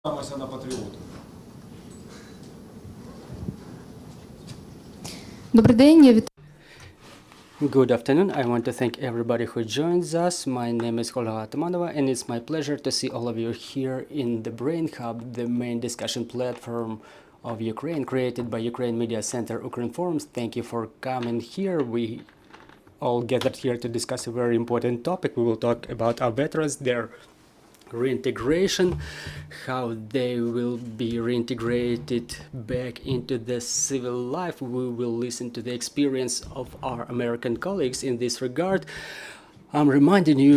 на патріота. Добрий день, я Good afternoon. I want to thank everybody who joins us. My name is Olga Atamanova, and it's my pleasure to see all of you here in the Brain Hub, the main discussion platform of Ukraine, created by Ukraine Media Center Ukraine Forums. Thank you for coming here. We all gathered here to discuss a very important topic. We will talk about our veterans, their reintegration, how they will be reintegrated back into the civil life. We will listen to the experience of our American colleagues in this regard. I'm reminding you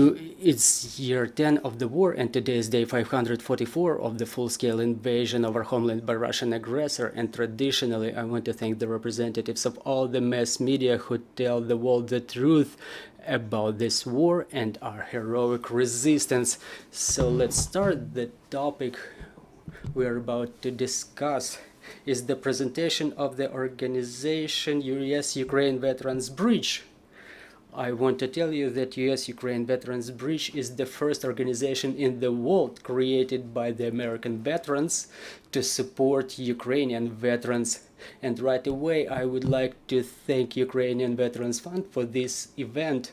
it's year 10 of the war, and today is day 544 of the full-scale invasion of our homeland by Russian aggressor. And traditionally, I want to thank the representatives of all the mass media who tell the world the truth about this war and our heroic resistance. So let's start. The topic we're about to discuss is the presentation of the organization US-Ukraine Veterans Bridge. I want to tell you that US-Ukraine Veterans Bridge is the first organization in the world created by the American veterans to support Ukrainian veterans. And right away, I would like to thank Ukrainian Veterans Fund for this event.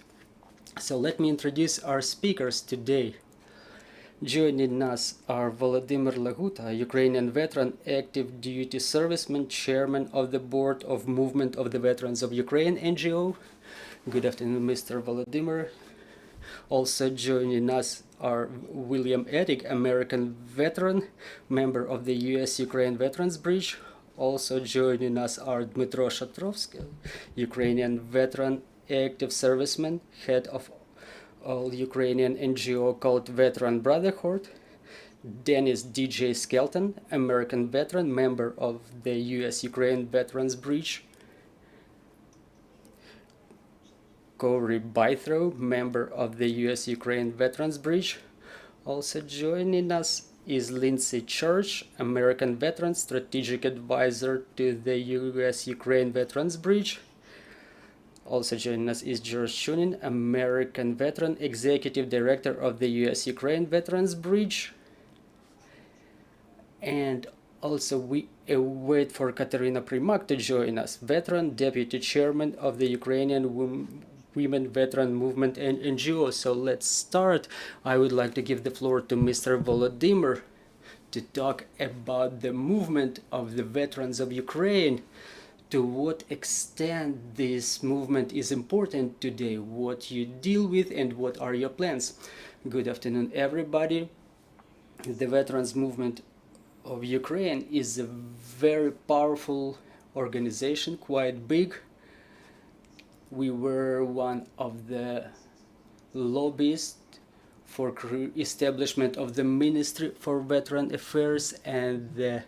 So let me introduce our speakers today. Joining us are Volodymyr Laguta, Ukrainian veteran, active duty serviceman, chairman of the board of Movement of the Veterans of Ukraine NGO. Good afternoon, Mr. Volodymyr. Also joining us are William Ettig, American veteran, member of the US-Ukraine Veterans Bridge. Also joining us are Dmytro Shatrovsky, Ukrainian veteran, active serviceman, head of all Ukrainian NGO called Veteran Brotherhood. Dennis DJ Skelton, American veteran, member of the US-Ukraine Veterans Bridge. Corey Bythrow, member of the US-Ukraine Veterans Bridge. Also joining us is Lindsay Church, American veteran, strategic advisor to the US-Ukraine Veterans Bridge. Also joining us is George Chewning, American veteran, executive director of the US-Ukraine Veterans Bridge. And also we await for Katerina Primak to join us, veteran, deputy chairman of the Ukrainian Women Veteran Movement and NGO. So let's start. I would like to give the floor to Mr. Volodymyr to talk about the movement of the veterans of Ukraine. To what extent this movement is important today, what you deal with, and what are your plans. Good afternoon, everybody. The Veterans Movement of Ukraine is a very powerful organization, quite big. We were one of the lobbyists for establishment of the Ministry for Veteran Affairs and the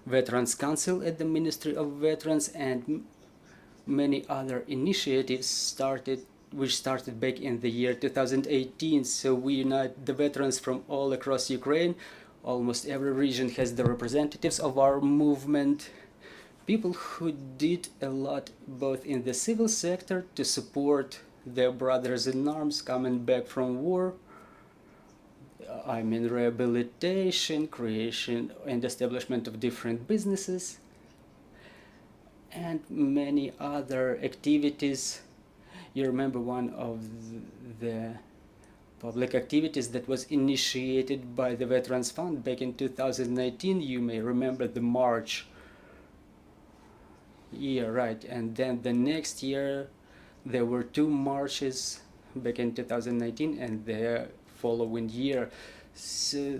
Veterans Council at the Ministry of Veterans, and many other initiatives which started back in the year 2018. So we unite the veterans from all across Ukraine. Almost every region has the representatives of our movement. People who did a lot both in the civil sector to support their brothers in arms coming back from war. I mean rehabilitation, creation and establishment of different businesses, and many other activities. You remember one of the public activities that was initiated by the Veterans Fund back in 2019. You may remember the march. Yeah, right. And then the next year there were two marches back in 2019 and the following year. So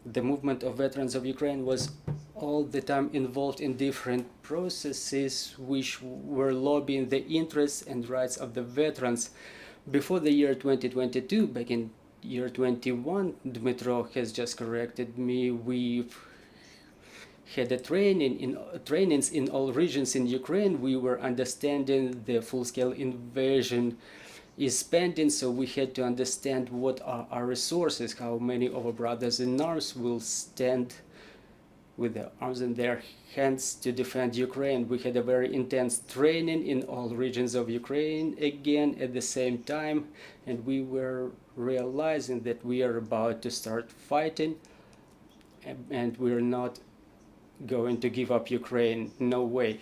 the movement of veterans of Ukraine was all the time involved in different processes which were lobbying the interests and rights of the veterans. Before the year 2022, back in year 21, Dmytro has just corrected me, we've had a trainings in all regions in Ukraine. We were understanding the full-scale invasion is spending, so we had to understand what are our resources, how many of our brothers in arms will stand with their arms in their hands to defend Ukraine. We had a very intense training in all regions of Ukraine again at the same time, and we were realizing that we are about to start fighting, and we're not going to give up Ukraine. No way.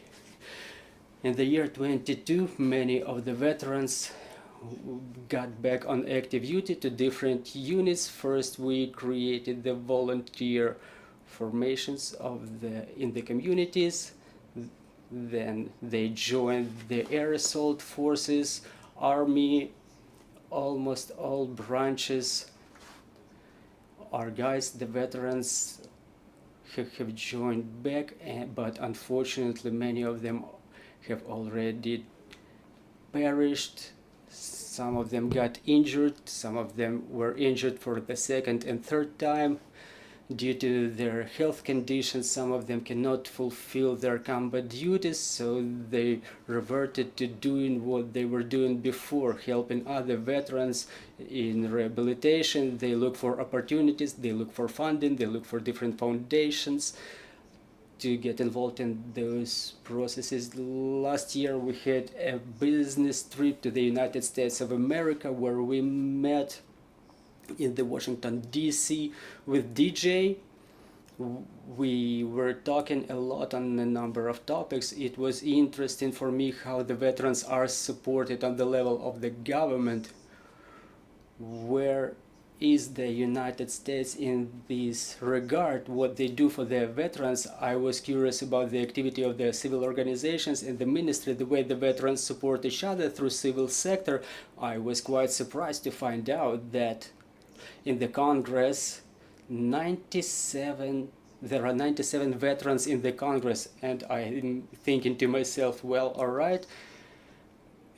In the year 22, many of the veterans got back on active duty to different units. First, we created the volunteer formations in the communities. Then they joined the air assault forces, army, almost all branches. Our guys, the veterans, have joined back, but unfortunately many of them have already perished. Some of them got injured, some of them were injured for the second and third time due to their health conditions. Some of them cannot fulfill their combat duties, so they reverted to doing what they were doing before, helping other veterans in rehabilitation. They look for opportunities, they look for funding, they look for different foundations to get involved in those processes. Last year we had a business trip to the United States of America where we met in the Washington DC with DJ. We were talking a lot on a number of topics. It was interesting for me how the veterans are supported on the level of the government. Where is the United States in this regard? What they do for their veterans? I was curious about the activity of the civil organizations and the ministry, the way the veterans support each other through civil sector. I was quite surprised to find out that in the Congress, there are 97 veterans in the Congress, and I'm thinking to myself, well, all right.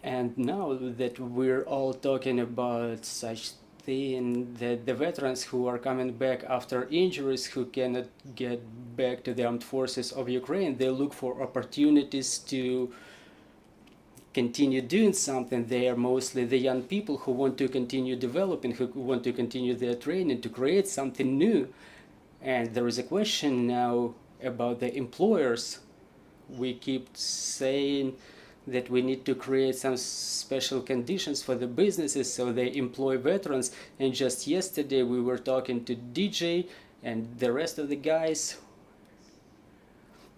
And now that we're all talking about such thing, that the veterans who are coming back after injuries, who cannot get back to the armed forces of Ukraine, they look for opportunities to continue doing something. They are mostly the young people who want to continue developing, who want to continue their training, to create something new. And there is a question now about the employers. We keep saying that we need to create some special conditions for the businesses so they employ veterans. And just yesterday we were talking to DJ and the rest of the guys,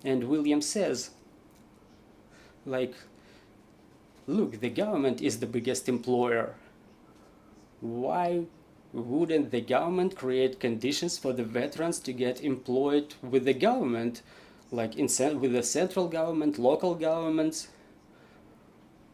and William says, like, look, the government is the biggest employer. Why wouldn't the government create conditions for the veterans to get employed with the government, like with the central government, local governments?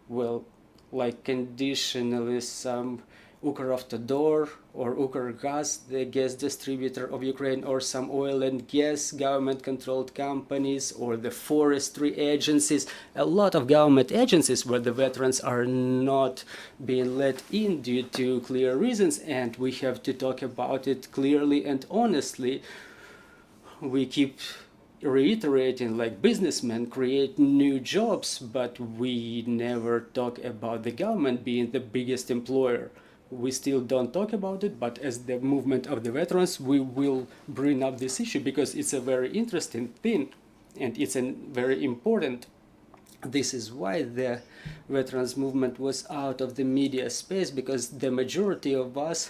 Well, like conditionally some Ukravtodor or Ukrgaz, the gas distributor of Ukraine, or some oil and gas government-controlled companies, or the forestry agencies, a lot of government agencies where the veterans are not being let in due to clear reasons, and we have to talk about it clearly and honestly. We keep reiterating, like, businessmen create new jobs, but we never talk about the government being the biggest employer. We still don't talk about it, but as the movement of the veterans, we will bring up this issue because it's a very interesting thing and it's a very important. This is why the veterans movement was out of the media space, because the majority of us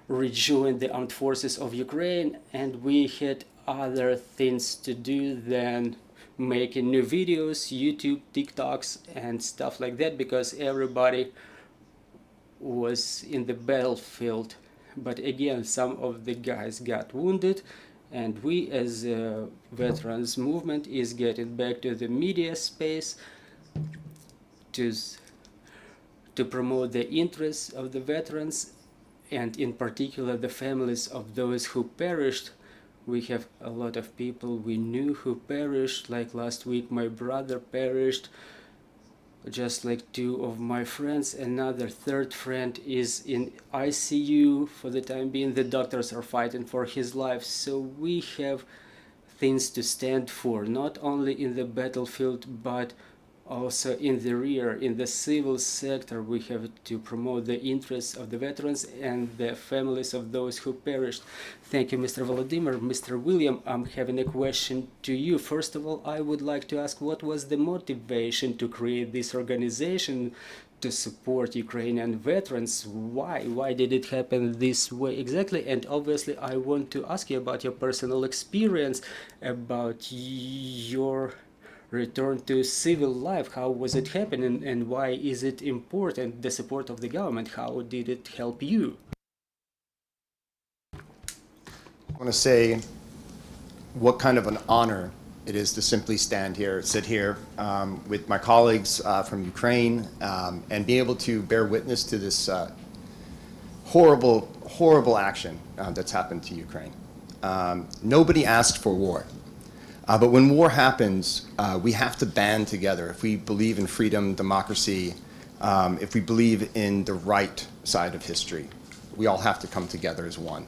rejoined the armed forces of Ukraine and we had other things to do than making new videos, YouTube, TikToks and stuff like that, because everybody was in the battlefield. But again, some of the guys got wounded, and we as a veterans movement is getting back to the media space to promote the interests of the veterans, and in particular the families of those who perished. We have a lot of people we knew who perished, like last week my brother perished, just like two of my friends. Another third friend is in ICU for the time being. The doctors are fighting for his life. So we have things to stand for, not only in the battlefield, but Also, in the rear, in the civil sector, we have to promote the interests of the veterans and the families of those who perished. Thank you, Mr. Volodymyr. Mr. William, I'm having a question to you. First of all, I would like to ask what was the motivation to create this organization to support Ukrainian veterans? Why did it happen this way exactly? And obviously, I want to ask you about your personal experience, about your return to civil life. How was it happening, and why is it important, the support of the government? How did it help you? I want to say what kind of an honor it is to simply sit here with my colleagues from Ukraine and be able to bear witness to this horrible action that's happened to Ukraine. Nobody asked for war. But when war happens, we have to band together. If we believe in freedom, democracy, if we believe in the right side of history, we all have to come together as one.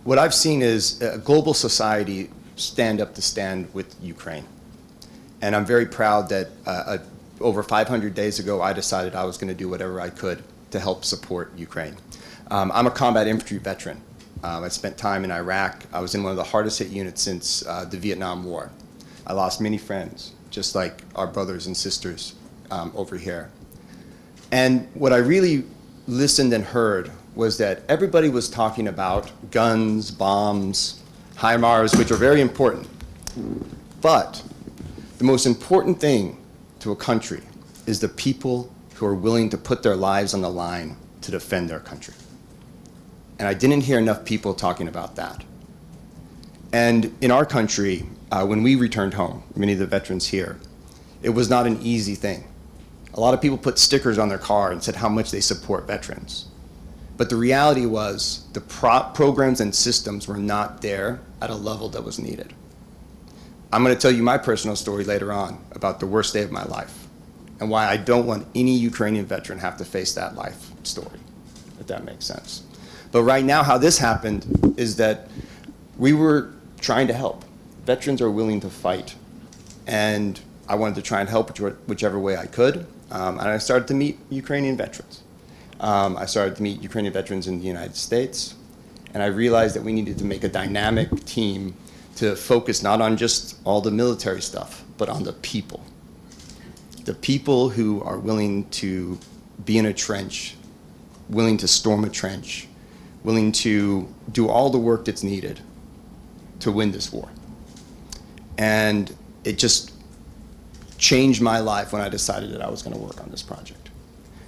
What I've seen is a global society stand with Ukraine. And I'm very proud that over 500 days ago, I decided I was going to do whatever I could to help support Ukraine. I'm a combat infantry veteran. I spent time in Iraq. I was in one of the hardest hit units since the Vietnam War. I lost many friends, just like our brothers and sisters over here. And what I really listened and heard was that everybody was talking about guns, bombs, HIMARS, which are very important. But the most important thing to a country is the people who are willing to put their lives on the line to defend their country. And I didn't hear enough people talking about that. And in our country, when we returned home, many of the veterans here, it was not an easy thing. A lot of people put stickers on their car and said how much they support veterans. But the reality was the programs and systems were not there at a level that was needed. I'm going to tell you my personal story later on about the worst day of my life and why I don't want any Ukrainian veteran have to face that life story, if that makes sense. But right now, how this happened is that we were trying to help. Veterans are willing to fight. And I wanted to try and help whichever way I could. And I started to meet Ukrainian veterans. I started to meet Ukrainian veterans in the United States. And I realized that we needed to make a dynamic team to focus not on just all the military stuff, but on the people. The people who are willing to be in a trench, willing to storm a trench, willing to do all the work that's needed to win this war. And it just changed my life when I decided that I was going to work on this project.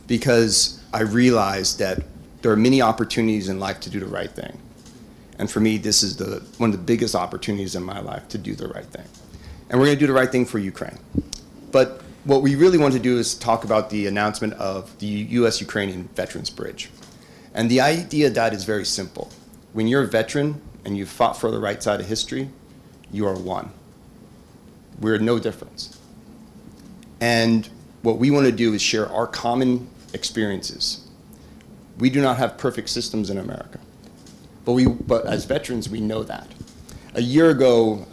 Because I realized that there are many opportunities in life to do the right thing. And for me, this is one of the biggest opportunities in my life to do the right thing. And we're going to do the right thing for Ukraine. But what we really want to do is talk about the announcement of the U.S.-Ukrainian Veterans Bridge. And the idea of that is very simple. When you're a veteran and you fought for the right side of history, you are one. We're no difference. And what we want to do is share our common experiences. We do not have perfect systems in America. But as veterans, we know that. A year ago,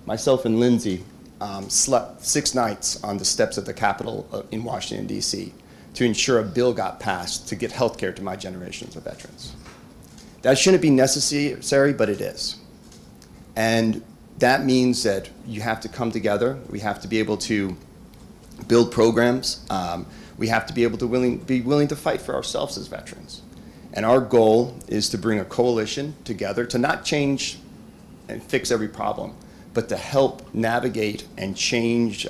myself and Lindsay slept 6 nights on the steps of the Capitol in Washington, D.C., to ensure a bill got passed to get health care to my generations of veterans. That shouldn't be necessary, but it is. And that means that you have to come together. We have to be able to build programs. We have to be able to be willing to fight for ourselves as veterans. And our goal is to bring a coalition together to not change and fix every problem, but to help navigate and change,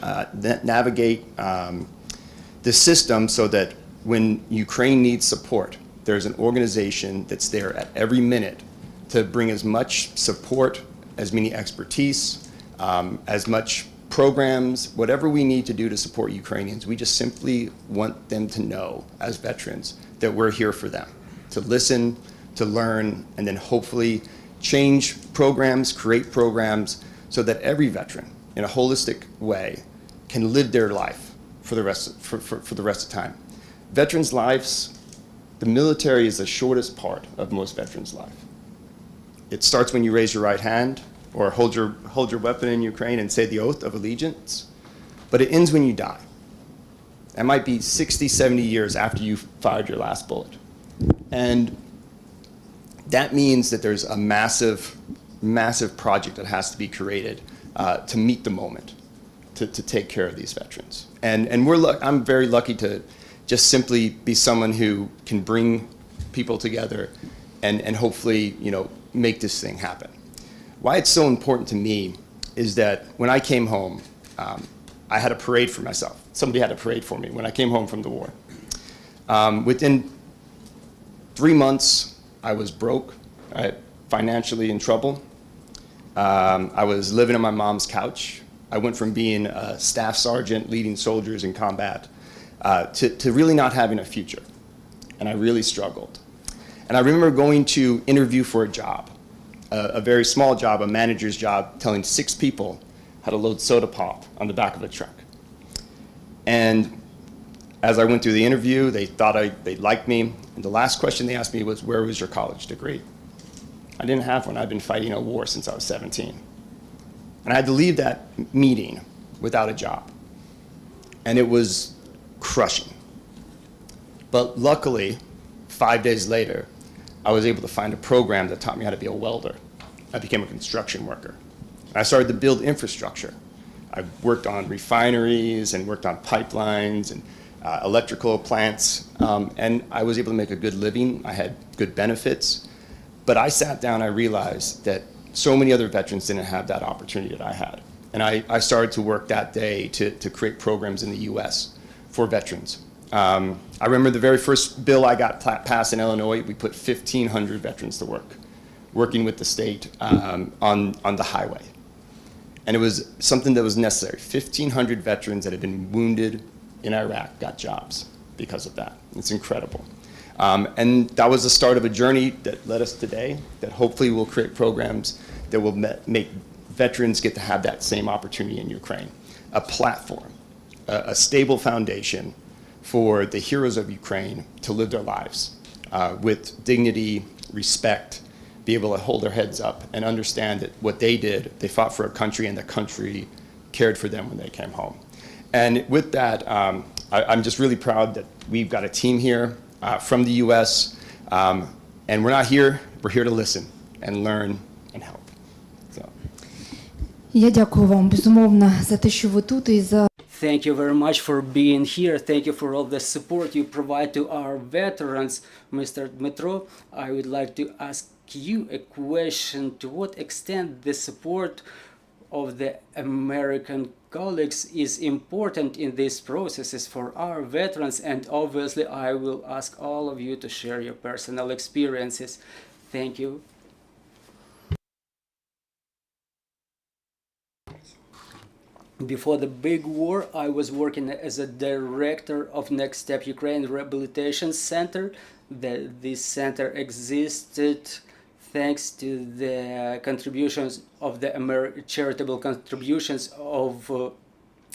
the system so that when Ukraine needs support, there's an organization that's there at every minute to bring as much support, as many expertise, as much programs, whatever we need to do to support Ukrainians. We just simply want them to know, as veterans, that we're here for them, to listen, to learn, and then hopefully change programs, create programs, so that every veteran, in a holistic way, can live their life for the rest of time. Veterans' lives, the military is the shortest part of most veterans' life. It starts when you raise your right hand or hold your weapon in Ukraine and say the oath of allegiance, but it ends when you die. That might be 60, 70 years after you fired your last bullet. And that means that there's a massive, massive project that has to be created to meet the moment, to take care of these veterans. And I'm very lucky to just simply be someone who can bring people together and hopefully, make this thing happen. Why it's so important to me is that when I came home, I had a parade for myself. Somebody had a parade for me when I came home from the war. Within 3 months, I was broke, financially in trouble. I was living on my mom's couch. I went from being a staff sergeant leading soldiers in combat to really not having a future. And I really struggled. And I remember going to interview for a job, a very small job, a manager's job, telling 6 people how to load soda pop on the back of a truck. And as I went through the interview, they thought they liked me. And the last question they asked me was, where was your college degree? I didn't have one. I'd been fighting a war since I was 17. And I had to leave that meeting without a job. And it was crushing. But luckily, 5 days later, I was able to find a program that taught me how to be a welder. I became a construction worker. I started to build infrastructure. I worked on refineries and worked on pipelines and electrical plants, and I was able to make a good living. I had good benefits. But I sat down, I realized that so many other veterans didn't have that opportunity that I had. And I started to work that day to create programs in the US for veterans. I remember the very first bill I got passed in Illinois, we put 1,500 veterans to work, working with the state on the highway. And it was something that was necessary. 1,500 veterans that had been wounded in Iraq got jobs because of that. It's incredible. And that was the start of a journey that led us today, that hopefully will create programs that will make veterans get to have that same opportunity in Ukraine. A platform, a stable foundation for the heroes of Ukraine to live their lives with dignity, respect, be able to hold their heads up and understand that what they did, they fought for a country and the country cared for them when they came home. And with that, I'm just really proud that we've got a team here from the US, and we're not here, we're here to listen and learn and help. So. Я дякую вам, безумовно, за те, що ви тут і за Thank you very much for being here. Thank you for all the support you provide to our veterans. Mr. Dmitro, I would like to ask you a question. To what extent the support of the American colleagues is important in these processes for our veterans? And obviously, I will ask all of you to share your personal experiences. Thank you. Before the big war, I was working as a director of Next Step Ukraine Rehabilitation Center. This center existed thanks to the contributions of the charitable contributions of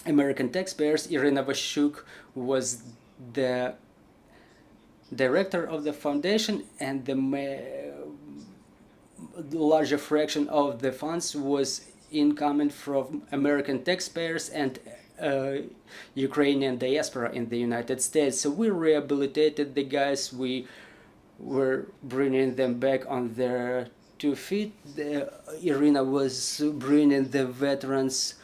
American taxpayers. Irina Vashchuk was the director of the foundation, and the larger fraction of the funds was incoming from American taxpayers and Ukrainian diaspora in the United States. So we rehabilitated the guys. We were bringing them back on their 2 feet. Irina was bringing the veterans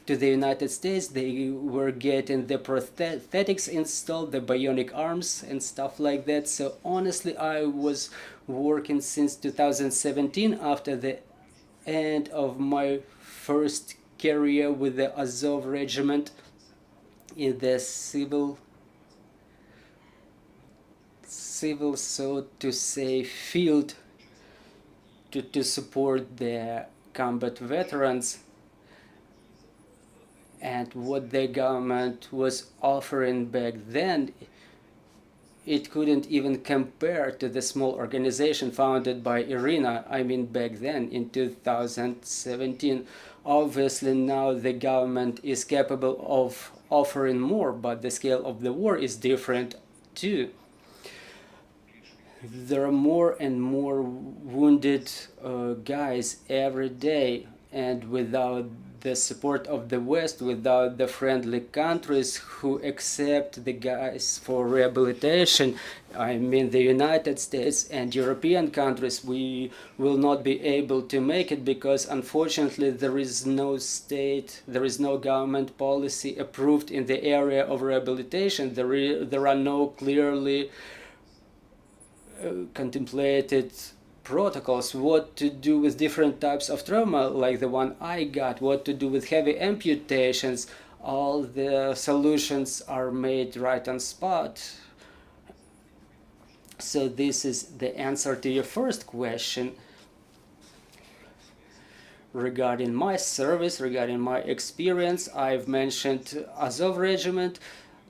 to the United States. They were getting the prosthetics installed, the bionic arms and stuff like that. So honestly, I was working since 2017 after the end of my first career with the Azov regiment in the civil, so to say, field to support the combat veterans. And what the government was offering back then, it couldn't even compare to the small organization founded by Irina, I mean back then in 2017. Obviously now the government is capable of offering more, but the scale of the war is different too. There are more and more wounded guys every day, and without the support of the West, without the friendly countries who accept the guys for rehabilitation, I mean the United States and European countries, we will not be able to make it, because unfortunately there is no government policy approved in the area of rehabilitation. There are no clearly contemplated protocols, what to do with different types of trauma like the one I got, what to do with heavy amputations. All the solutions are made right on spot. So this is the answer to your first question. Regarding my service, regarding my experience, I've mentioned Azov Regiment.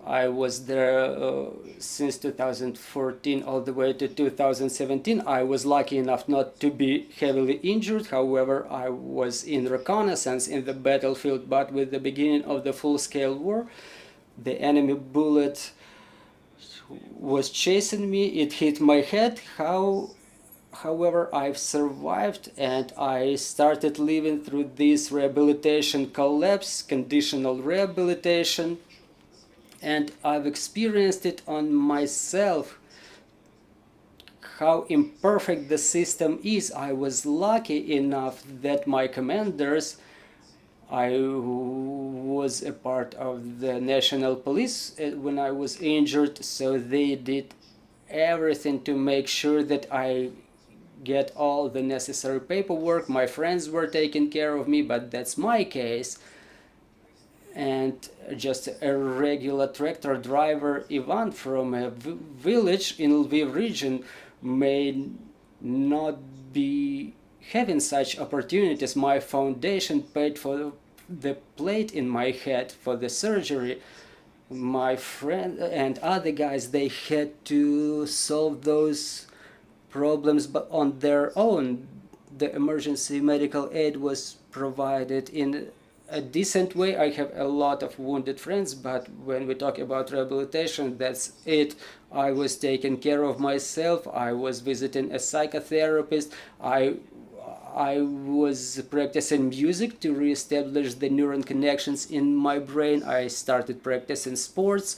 I was there since 2014 all the way to 2017. I was lucky enough not to be heavily injured. However, I was in reconnaissance in the battlefield, but with the beginning of the full-scale war, the enemy bullet was chasing me. It hit my head. However, I've survived, and I started living through this rehabilitation collapse, conditional rehabilitation. And I've experienced it on myself, how imperfect the system is. I was lucky enough that my commanders, I was a part of the national police when I was injured, so they did everything to make sure that I get all the necessary paperwork. My friends were taking care of me, but that's my case. And just a regular tractor driver, Ivan, from a village in Lviv region, may not be having such opportunities. My foundation paid for the plate in my head for the surgery. My friend and other guys, they had to solve those problems but on their own. The emergency medical aid was provided in a decent way. I have a lot of wounded friends, but when we talk about rehabilitation, that's it. I was taking care of myself. I was visiting a psychotherapist. I was practicing music to reestablish the neuron connections in my brain. I started practicing sports,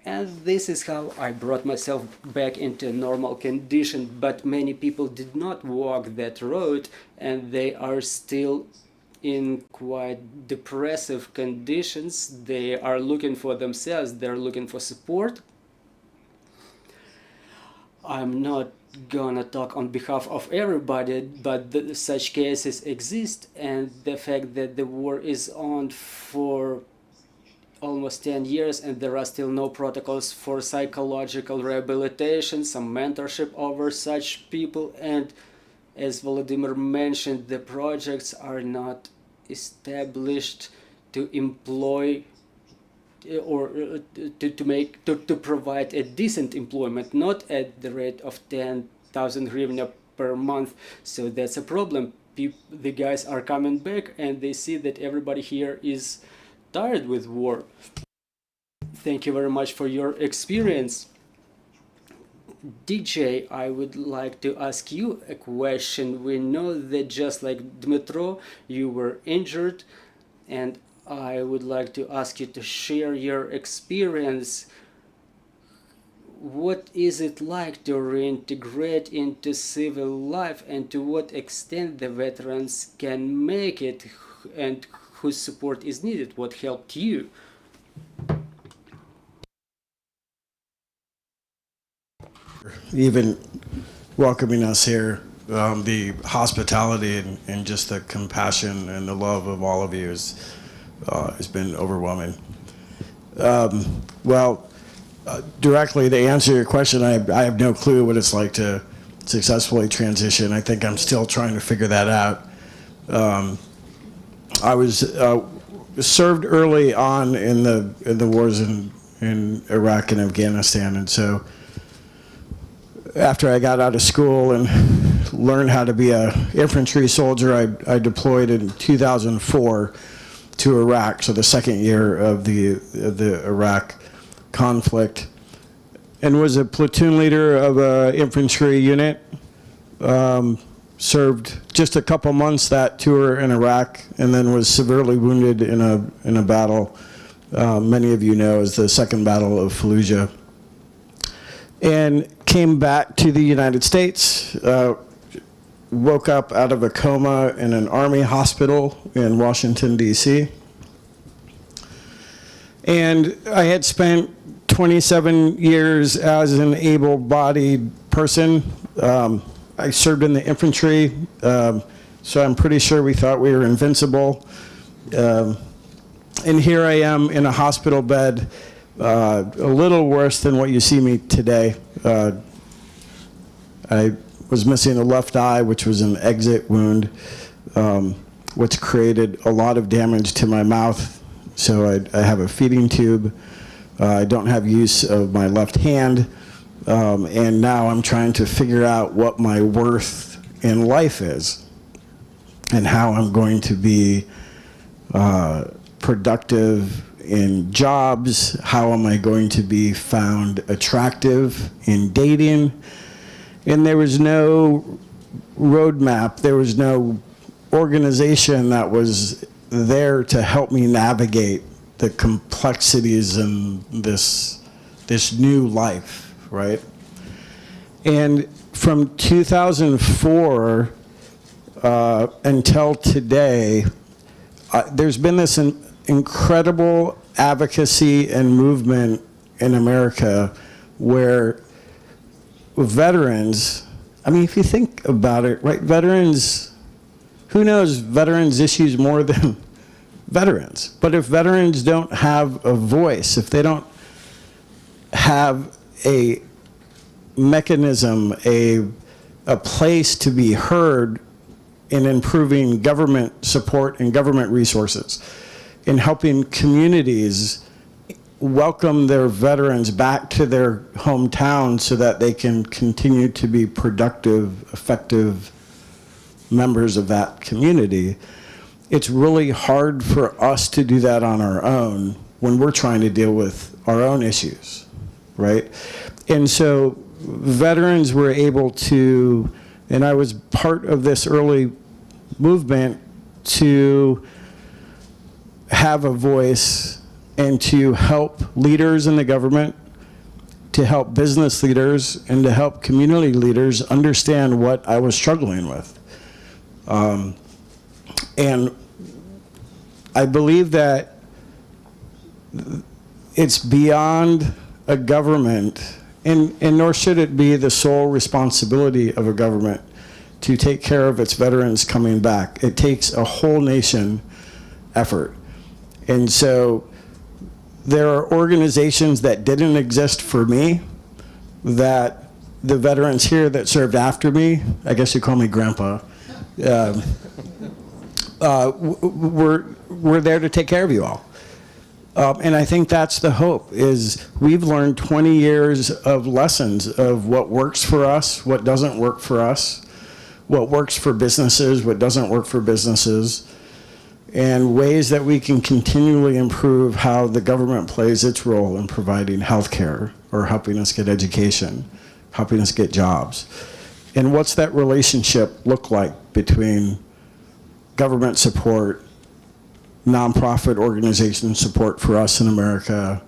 and this is how I brought myself back into a normal condition. But many people did not walk that road, and they are still in quite depressive conditions. They are looking for themselves, they're looking for support. I'm not gonna talk on behalf of everybody, but such cases exist, and the fact that the war is on for almost 10 years and there are still no protocols for psychological rehabilitation, some mentorship over such people, and as Volodymyr mentioned, the projects are not established to employ or to provide a decent employment, not at the rate of 10,000 hryvnia per month. So that's a problem. The guys are coming back and they see that everybody here is tired with war. Thank you very much for your experience. DJ, I would like to ask you a question. We know that just like Dmitro, you were injured, and I would like to ask you to share your experience. What is it like to reintegrate into civil life, and to what extent the veterans can make it, and whose support is needed? What helped you? Even welcoming us here, the hospitality and just the compassion and the love of all of you has been overwhelming. Directly to answer your question, I have no clue what it's like to successfully transition. I think I'm still trying to figure that out. I was served early on in the wars in Iraq and Afghanistan, and so after I got out of school and learned how to be an infantry soldier, I deployed in 2004 to Iraq, so the second year of the Iraq conflict, and was a platoon leader of an infantry unit. served just a couple months that tour in Iraq, and then was severely wounded in a battle many of you know as the Second Battle of Fallujah, and came back to the United States. Woke up out of a coma in an Army hospital in Washington, D.C. And I had spent 27 years as an able-bodied person. I served in the infantry, so I'm pretty sure we thought we were invincible. And here I am in a hospital bed, a little worse than what you see me today. I was missing a left eye, which was an exit wound, which created a lot of damage to my mouth. So I have a feeding tube. I don't have use of my left hand. And now I'm trying to figure out what my worth in life is and how I'm going to be productive in jobs. How am I going to be found attractive in dating? And there was no roadmap. There was no organization that was there to help me navigate the complexities in this new life, right? And from 2004 until today, there's been this incredible advocacy and movement in America where veterans, I mean, if you think about it, right, veterans, who knows veterans' issues more than veterans? But if veterans don't have a voice, if they don't have a mechanism, a place to be heard in improving government support and government resources, in helping communities welcome their veterans back to their hometown so that they can continue to be productive, effective members of that community, it's really hard for us to do that on our own when we're trying to deal with our own issues, right? And so veterans were able to, and I was part of this early movement to have a voice and to help leaders in the government, to help business leaders, and to help community leaders understand what I was struggling with. And I believe that it's beyond a government, and nor should it be the sole responsibility of a government to take care of its veterans coming back. It takes a whole nation effort. And so there are organizations that didn't exist for me that the veterans here that served after me, I guess you call me grandpa, we're there to take care of you all. And I think that's the hope, is we've learned 20 years of lessons of what works for us, what doesn't work for us, what works for businesses, what doesn't work for businesses, and ways that we can continually improve how the government plays its role in providing health care or helping us get education, helping us get jobs. And what's that relationship look like between government support, nonprofit organization support for us in America,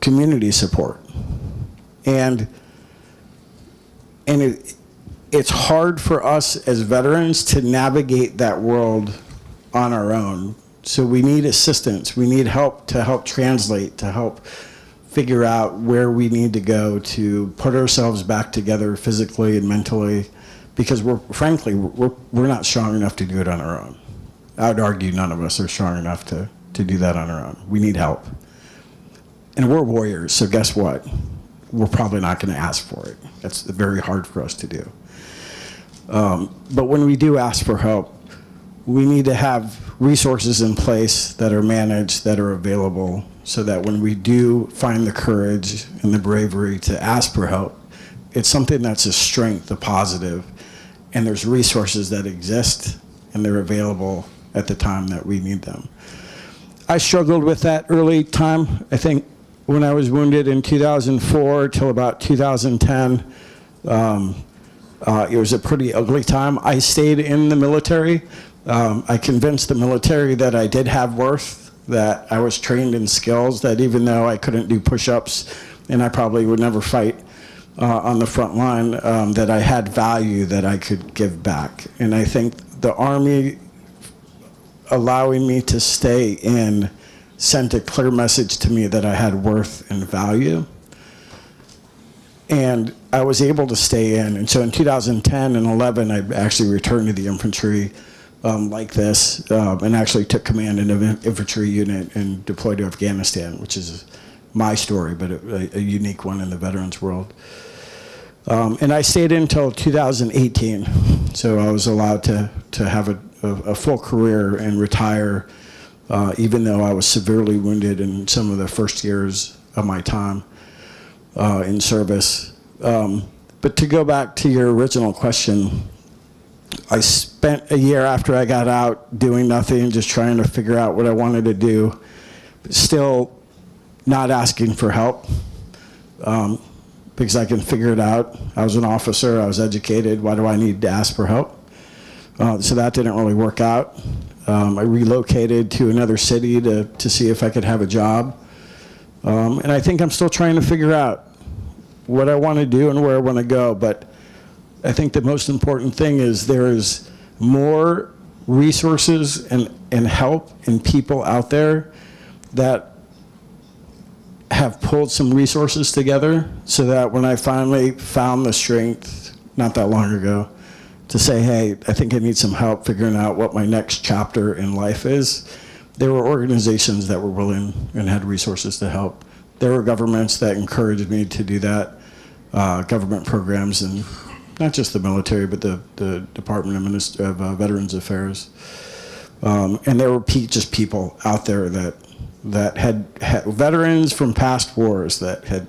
community support? And it's hard for us as veterans to navigate that world on our own. So we need assistance. We need help to help translate, to help figure out where we need to go to put ourselves back together physically and mentally, because we're not strong enough to do it on our own. I would argue none of us are strong enough to do that on our own. We need help. And we're warriors, so guess what? We're probably not going to ask for it. That's very hard for us to do. But when we do ask for help, we need to have resources in place that are managed, that are available, so that when we do find the courage and the bravery to ask for help, it's something that's a strength, a positive, and there's resources that exist and they're available at the time that we need them. I struggled with that early time. I think when I was wounded in 2004 till about 2010, It was a pretty ugly time. I stayed in the military. I convinced the military that I did have worth, that I was trained in skills, that even though I couldn't do push-ups and I probably would never fight on the front line, that I had value that I could give back. And I think the Army allowing me to stay in sent a clear message to me that I had worth and value. And I was able to stay in. And so in 2010 and 11, I actually returned to the infantry like this, and actually took command in an infantry unit and deployed to Afghanistan, which is my story, but a unique one in the veterans world. And I stayed in until 2018. So I was allowed to have a full career and retire, even though I was severely wounded in some of the first years of my time in service. But to go back to your original question, I spent a year after I got out doing nothing, just trying to figure out what I wanted to do, but still not asking for help, because I can figure it out. I was an officer, I was educated, why do I need to ask for help? So that didn't really work out. I relocated to another city to see if I could have a job. And I think I'm still trying to figure out what I want to do and where I want to go. But I think the most important thing is there is more resources and help and people out there that have pulled some resources together, so that when I finally found the strength not that long ago to say, hey, I think I need some help figuring out what my next chapter in life is, there were organizations that were willing and had resources to help. There were governments that encouraged me to do that, government programs, and not just the military, but the Department of Veterans Affairs. And there were just people out there that had veterans from past wars that had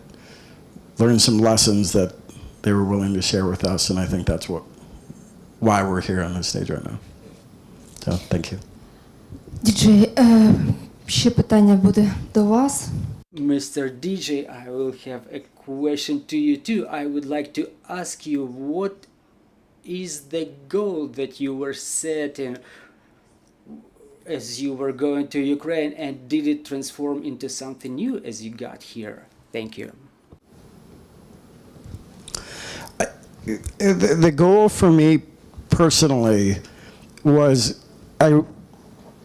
learned some lessons that they were willing to share with us, and I think that's why we're here on this stage right now. So, thank you. Діджей, ще питання буде до вас. Mr. DJ, I will have a question to you too. I would like to ask you, what is the goal that you were setting as you were going to Ukraine, and did it transform into something new as you got here? Thank you. The goal for me personally was, I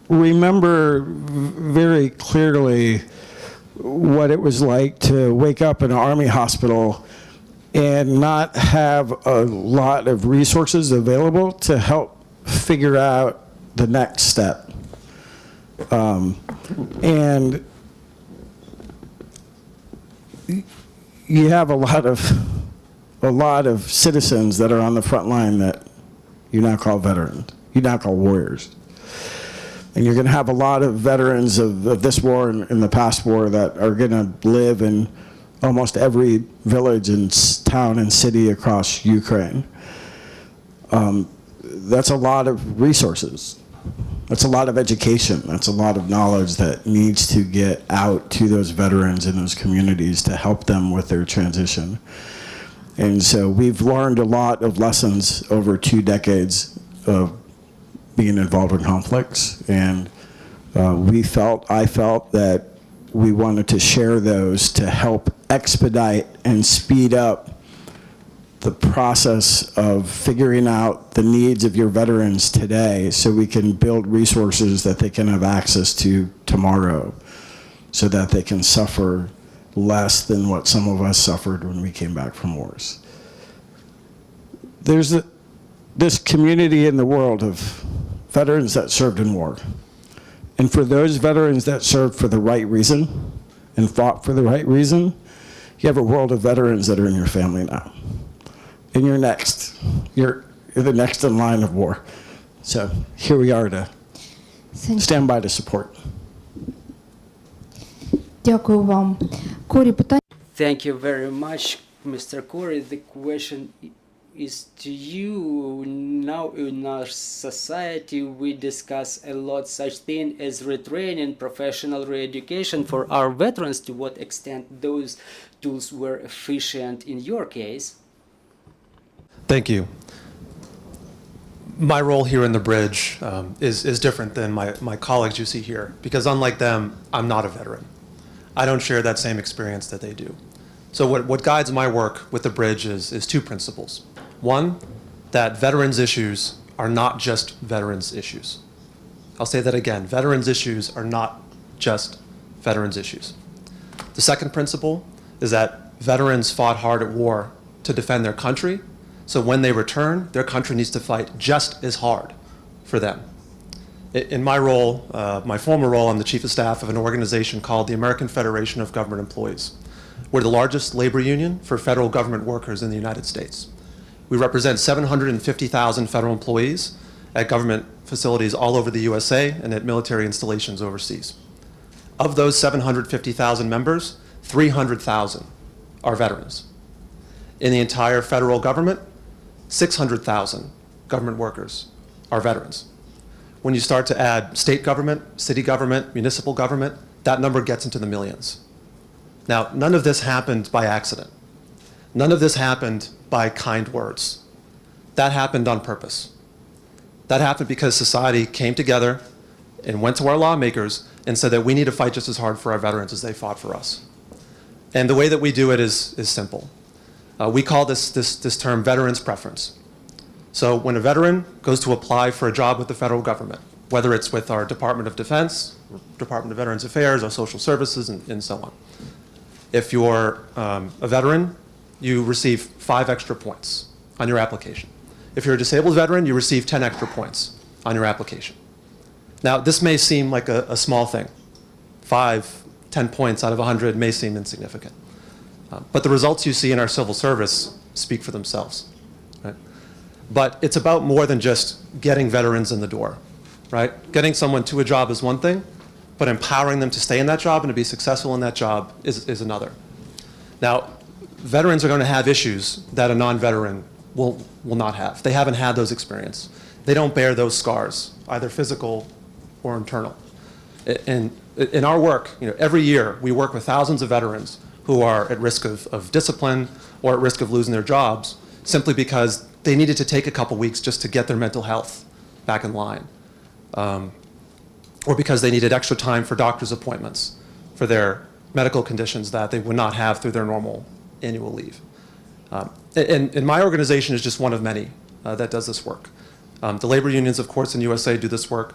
remember very clearly what it was like to wake up in an Army hospital and not have a lot of resources available to help figure out the next step. And you have a lot of citizens that are on the front line that you now call veterans, you now call warriors. And you're going to have a lot of veterans of this war and the past war that are going to live in almost every village and town and city across Ukraine. That's a lot of resources. That's a lot of education. That's a lot of knowledge that needs to get out to those veterans in those communities to help them with their transition. And so we've learned a lot of lessons over 2 decades of being involved in conflicts, and I felt that we wanted to share those to help expedite and speed up the process of figuring out the needs of your veterans today, so we can build resources that they can have access to tomorrow, so that they can suffer less than what some of us suffered when we came back from wars. There's this community in the world of veterans that served in war. And for those veterans that served for the right reason and fought for the right reason, you have a world of veterans that are in your family now. And you're next. You're the next in line of war. So here we are to stand by to support. Дякую вам. Корі, питання. Thank you very much, Mr. Corey. The question is to you. Now in our society we discuss a lot such thing as retraining, professional re-education for our veterans. To what extent those tools were efficient in your case? Thank you. My role here in the bridge is different than my colleagues you see here, because unlike them, I'm not a veteran. I don't share that same experience that they do. So what guides my work with the bridge is two principles. One, that veterans' issues are not just veterans' issues. I'll say that again. Veterans' issues are not just veterans' issues. The second principle is that veterans fought hard at war to defend their country, so when they return, their country needs to fight just as hard for them. In my role, my former role, I'm the chief of staff of an organization called the American Federation of Government Employees. We're the largest labor union for federal government workers in the United States. We represent 750,000 federal employees at government facilities all over the USA and at military installations overseas. Of those 750,000 members, 300,000 are veterans. In the entire federal government, 600,000 government workers are veterans. When you start to add state government, city government, municipal government, that number gets into the millions. Now, none of this happened by accident. None of this happened by kind words. That happened on purpose. That happened because society came together and went to our lawmakers and said that we need to fight just as hard for our veterans as they fought for us. And the way that we do it is simple. We call this term veterans preference. So when a veteran goes to apply for a job with the federal government, whether it's with our Department of Defense, Department of Veterans Affairs, our social services, and so on. If you're a veteran, you receive 5 extra points on your application. If you're a disabled veteran, you receive 10 extra points on your application. Now, this may seem like a small thing. 5, 10 points out of 100 may seem insignificant. But the results you see in our civil service speak for themselves. Right? But it's about more than just getting veterans in the door. Right? Getting someone to a job is one thing, but empowering them to stay in that job and to be successful in that job is another. Now, veterans are going to have issues that a non-veteran will not have. They haven't had those experiences. They don't bear those scars, either physical or internal. In our work, every year we work with thousands of veterans who are at risk of discipline or at risk of losing their jobs simply because they needed to take a couple weeks just to get their mental health back in line. Or because they needed extra time for doctor's appointments for their medical conditions that they would not have through their normal annual leave. And my organization is just one of many that does this work. The labor unions, of course, in USA do this work.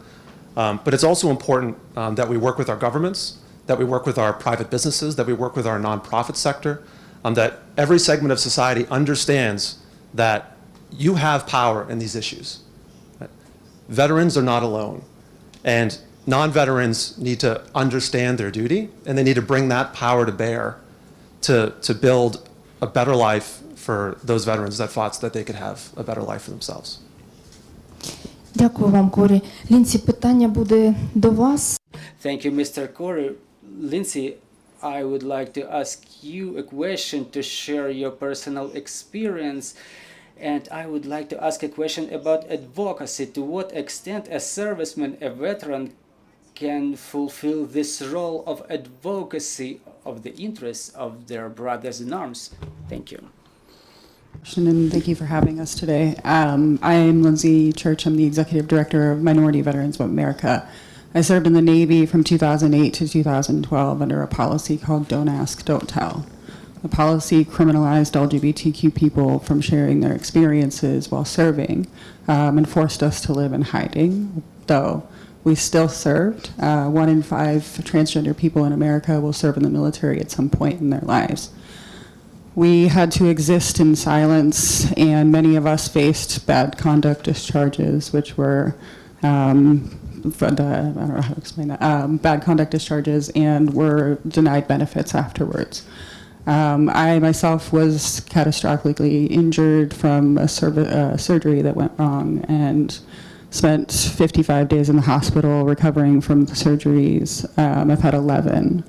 But it's also important that we work with our governments, that we work with our private businesses, that we work with our nonprofit sector, that every segment of society understands that you have power in these issues. Right? Veterans are not alone. And non-veterans need to understand their duty, and they need to bring that power to bear to build a better life for those veterans that fought so that they could have a better life for themselves. Дякую вам, Корі. Лінсі, питання буде до вас. Thank you, Mr. Corey. Lindsay, I would like to ask you a question to share your personal experience. And I would like to ask a question about advocacy. To what extent a serviceman, a veteran, can fulfill this role of advocacy of the interests of their brothers in arms? Thank you. And thank you for having us today. I'm Lindsay Church. I'm the Executive Director of Minority Veterans of America. I served in the Navy from 2008 to 2012 under a policy called Don't Ask, Don't Tell. The policy criminalized LGBTQ people from sharing their experiences while serving and forced us to live in hiding, though we still served. 1 in 5 transgender people in America will serve in the military at some point in their lives. We had to exist in silence, and many of us faced bad conduct discharges, which were, I don't know how to explain that, bad conduct discharges, and were denied benefits afterwards. I myself was catastrophically injured from a surgery that went wrong and spent 55 days in the hospital recovering from the surgeries. I've had 11.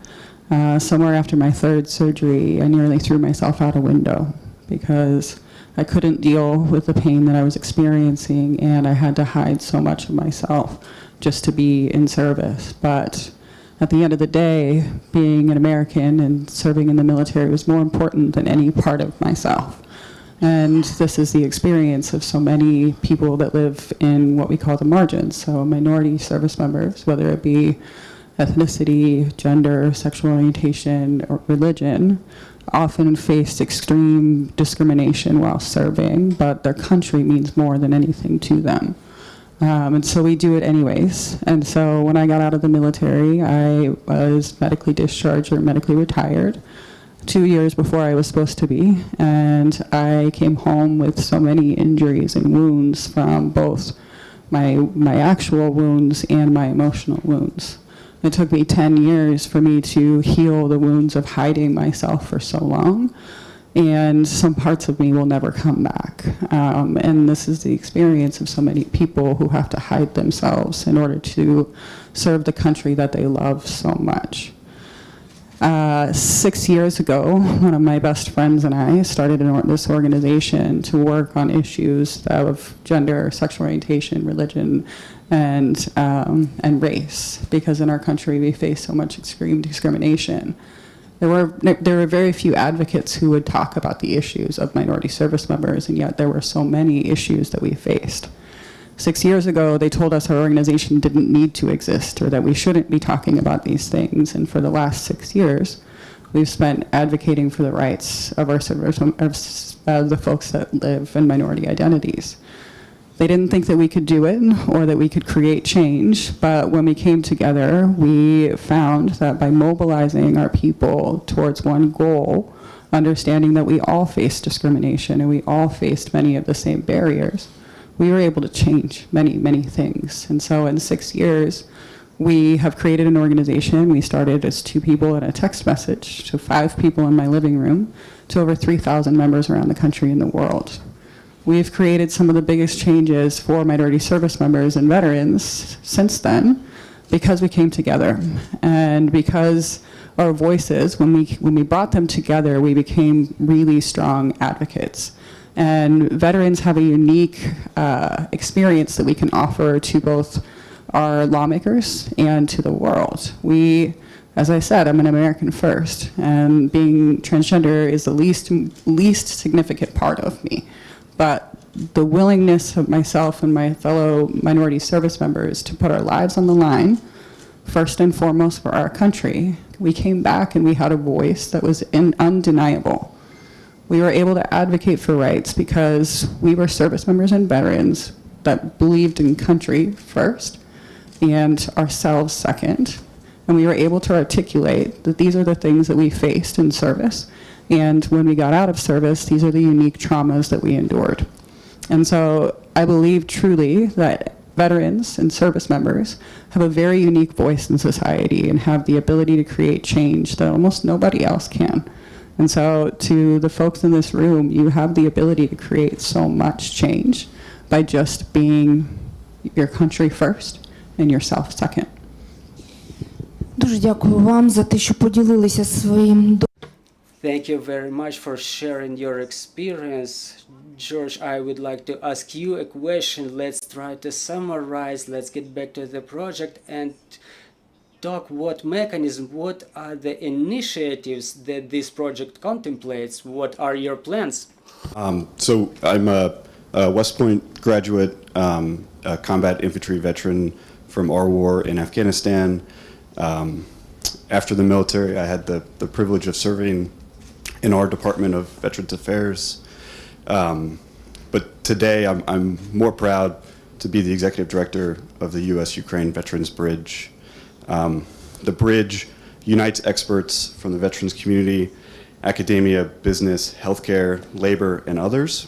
Somewhere after my 3rd surgery, I nearly threw myself out a window because I couldn't deal with the pain that I was experiencing, and I had to hide so much of myself just to be in service. But at the end of the day, being an American and serving in the military was more important than any part of myself. And this is the experience of so many people that live in what we call the margins, so minority service members, whether it be ethnicity, gender, sexual orientation, or religion, often faced extreme discrimination while serving, but their country means more than anything to them. And so we do it anyways. And so when I got out of the military, I was medically discharged or medically retired 2 years before I was supposed to be. And I came home with so many injuries and wounds from both my actual wounds and my emotional wounds. It took me 10 years for me to heal the wounds of hiding myself for so long. And some parts of me will never come back. And this is the experience of so many people who have to hide themselves in order to serve the country that they love so much. 6 years ago, one of my best friends and I started this organization to work on issues of gender, sexual orientation, religion, and race, because in our country we face so much extreme discrimination. There were very few advocates who would talk about the issues of minority service members, and yet there were so many issues that we faced. 6 years ago, they told us our organization didn't need to exist, or that we shouldn't be talking about these things. And for the last 6 years, we've spent advocating for the rights of our service, of the folks that live in minority identities. They didn't think that we could do it or that we could create change, but when we came together, we found that by mobilizing our people towards one goal, understanding that we all face discrimination and we all faced many of the same barriers, we were able to change many, many things. And so in 6 years, we have created an organization. We started as 2 people in a text message to 5 people in my living room to over 3,000 members around the country and the world. We've created some of the biggest changes for minority service members and veterans since then because we came together, and because our voices, when we brought them together, we became really strong advocates. And veterans have a unique experience that we can offer to both our lawmakers and to the world. As I said, I'm an American first, and being transgender is the least significant part of me. But the willingness of myself and my fellow minority service members to put our lives on the line, first and foremost for our country, we came back and we had a voice that was undeniable. We were able to advocate for rights because we were service members and veterans that believed in country first and ourselves second. And we were able to articulate that these are the things that we faced in service. And when we got out of service, these are the unique traumas that we endured. And so I believe truly that veterans and service members have a very unique voice in society and have the ability to create change that almost nobody else can. And so to the folks in this room, you have the ability to create so much change by just being your country first and yourself second. Дуже дякую вам за те, що поділилися своїм досвідом. Thank you very much for sharing your experience. George, I would like to ask you a question. Let's try to summarize. Let's get back to the project and talk what mechanism, what are the initiatives that this project contemplates? What are your plans? So I'm a West Point graduate, a combat infantry veteran from our war in Afghanistan. After the military, I had the privilege of serving in our Department of Veterans Affairs. But today I'm more proud to be the executive director of the U.S.-Ukraine Veterans Bridge. The bridge unites experts from the veterans community, academia, business, healthcare, labor, and others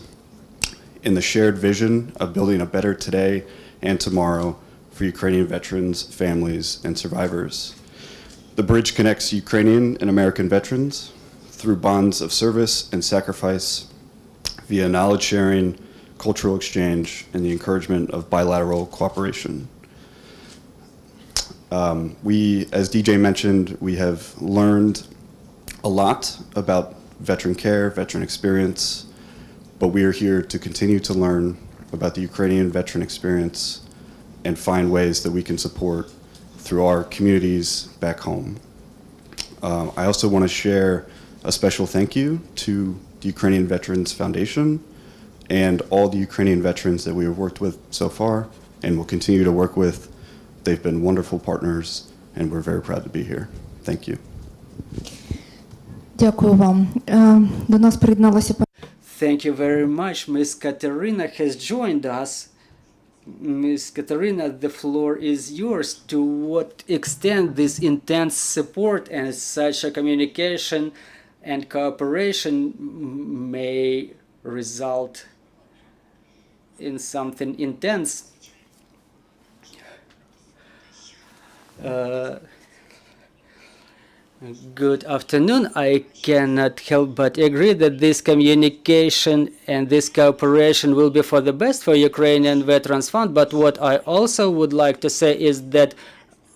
in the shared vision of building a better today and tomorrow for Ukrainian veterans, families, and survivors. The bridge connects Ukrainian and American veterans through bonds of service and sacrifice via knowledge sharing, cultural exchange, and the encouragement of bilateral cooperation. As DJ mentioned, we have learned a lot about veteran care, veteran experience, but we are here to continue to learn about the Ukrainian veteran experience and find ways that we can support through our communities back home. I also want to share a special thank you to the Ukrainian Veterans Foundation and all the Ukrainian veterans that we have worked with so far and will continue to work with. They've been wonderful partners, and we're very proud to be here. Thank you. Дякую вам. До нас приєдналася Thank you very much. Miss Katerina has joined us. Miss Katerina, the floor is yours. To what extent this intense support and such a communication and cooperation may result in something intense? Good afternoon. I cannot help but agree that this communication and this cooperation will be for the best for Ukrainian Veterans Fund. But what I also would like to say is that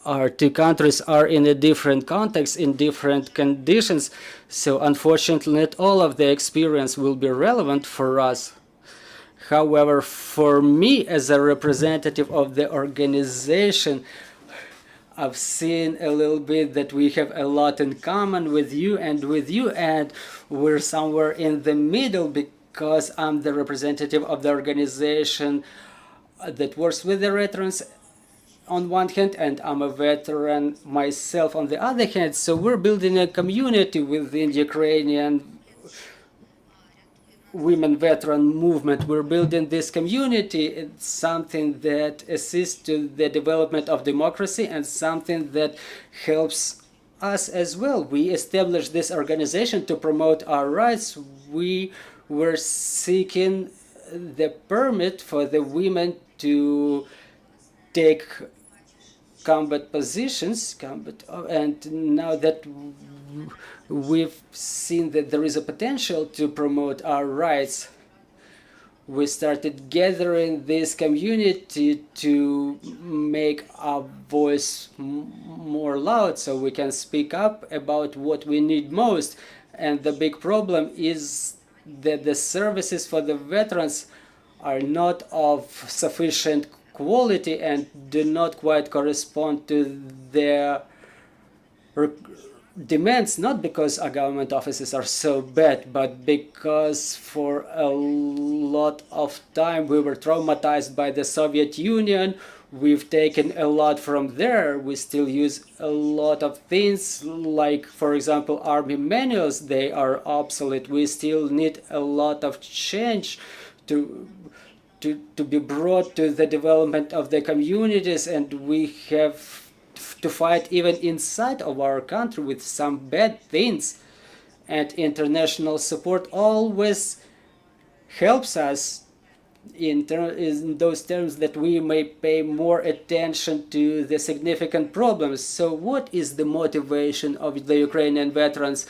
our two countries are in a different context, in different conditions. So unfortunately, not all of the experience will be relevant for us. However, for me, as a representative of the organization, I've seen a little bit that we have a lot in common with you, and we're somewhere in the middle because I'm the representative of the organization that works with the veterans on one hand, and I'm a veteran myself on the other hand. So we're building a community within the Ukrainian women veteran movement. We're building this community. It's something that assists to the development of democracy and something that helps us as well. We established this organization to promote our rights. We were seeking the permit for the women to take combat positions, and now that we've seen that there is a potential to promote our rights, we started gathering this community to make our voice more loud so we can speak up about what we need most. And the big problem is that the services for the veterans are not of sufficient quality and do not quite correspond to their demands, not because our government offices are so bad, but because for a lot of time we were traumatized by the Soviet Union. We've taken a lot from there. We still use a lot of things, like, for example, army manuals. They are obsolete. We still need a lot of change to be brought to the development of the communities, and we have to fight even inside of our country with some bad things. And international support always helps us in those terms that we may pay more attention to the significant problems. So what is the motivation of the Ukrainian veterans,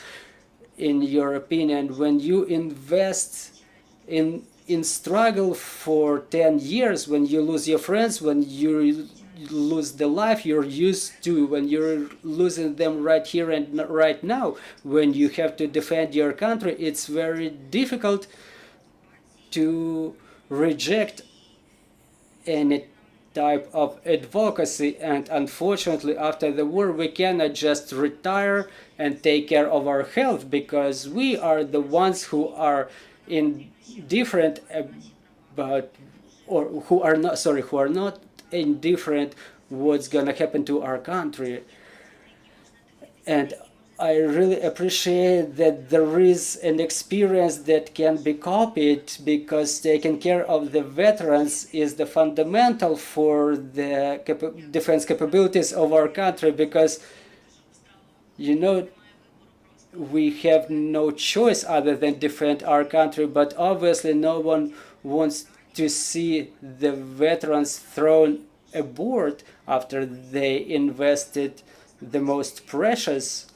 in your opinion, when you invest in struggle for 10 years, when you lose your friends, when you lose the life you're used to, when you're losing them right here and right now, when you have to defend your country? It's very difficult to reject any type of advocacy, and unfortunately after the war we cannot just retire and take care of our health, because we are the ones who are indifferent about, or who are not indifferent what's gonna happen to our country. And I really appreciate that there is an experience that can be copied, because taking care of the veterans is the fundamental for the defense capabilities of our country, because, you know, we have no choice other than defend our country, but obviously no one wants to see the veterans thrown aboard after they invested the most precious.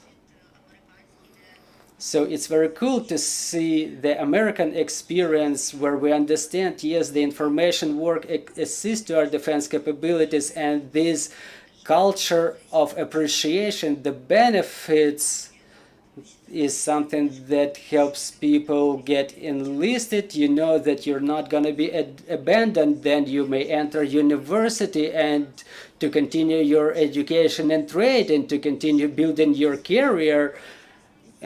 So it's very cool to see the American experience, where we understand, yes, the information work assists to our defense capabilities, and this culture of appreciation, the benefits, is something that helps people get enlisted. You know that you're not going to be abandoned. Then you may enter university and to continue your education and trade and to continue building your career.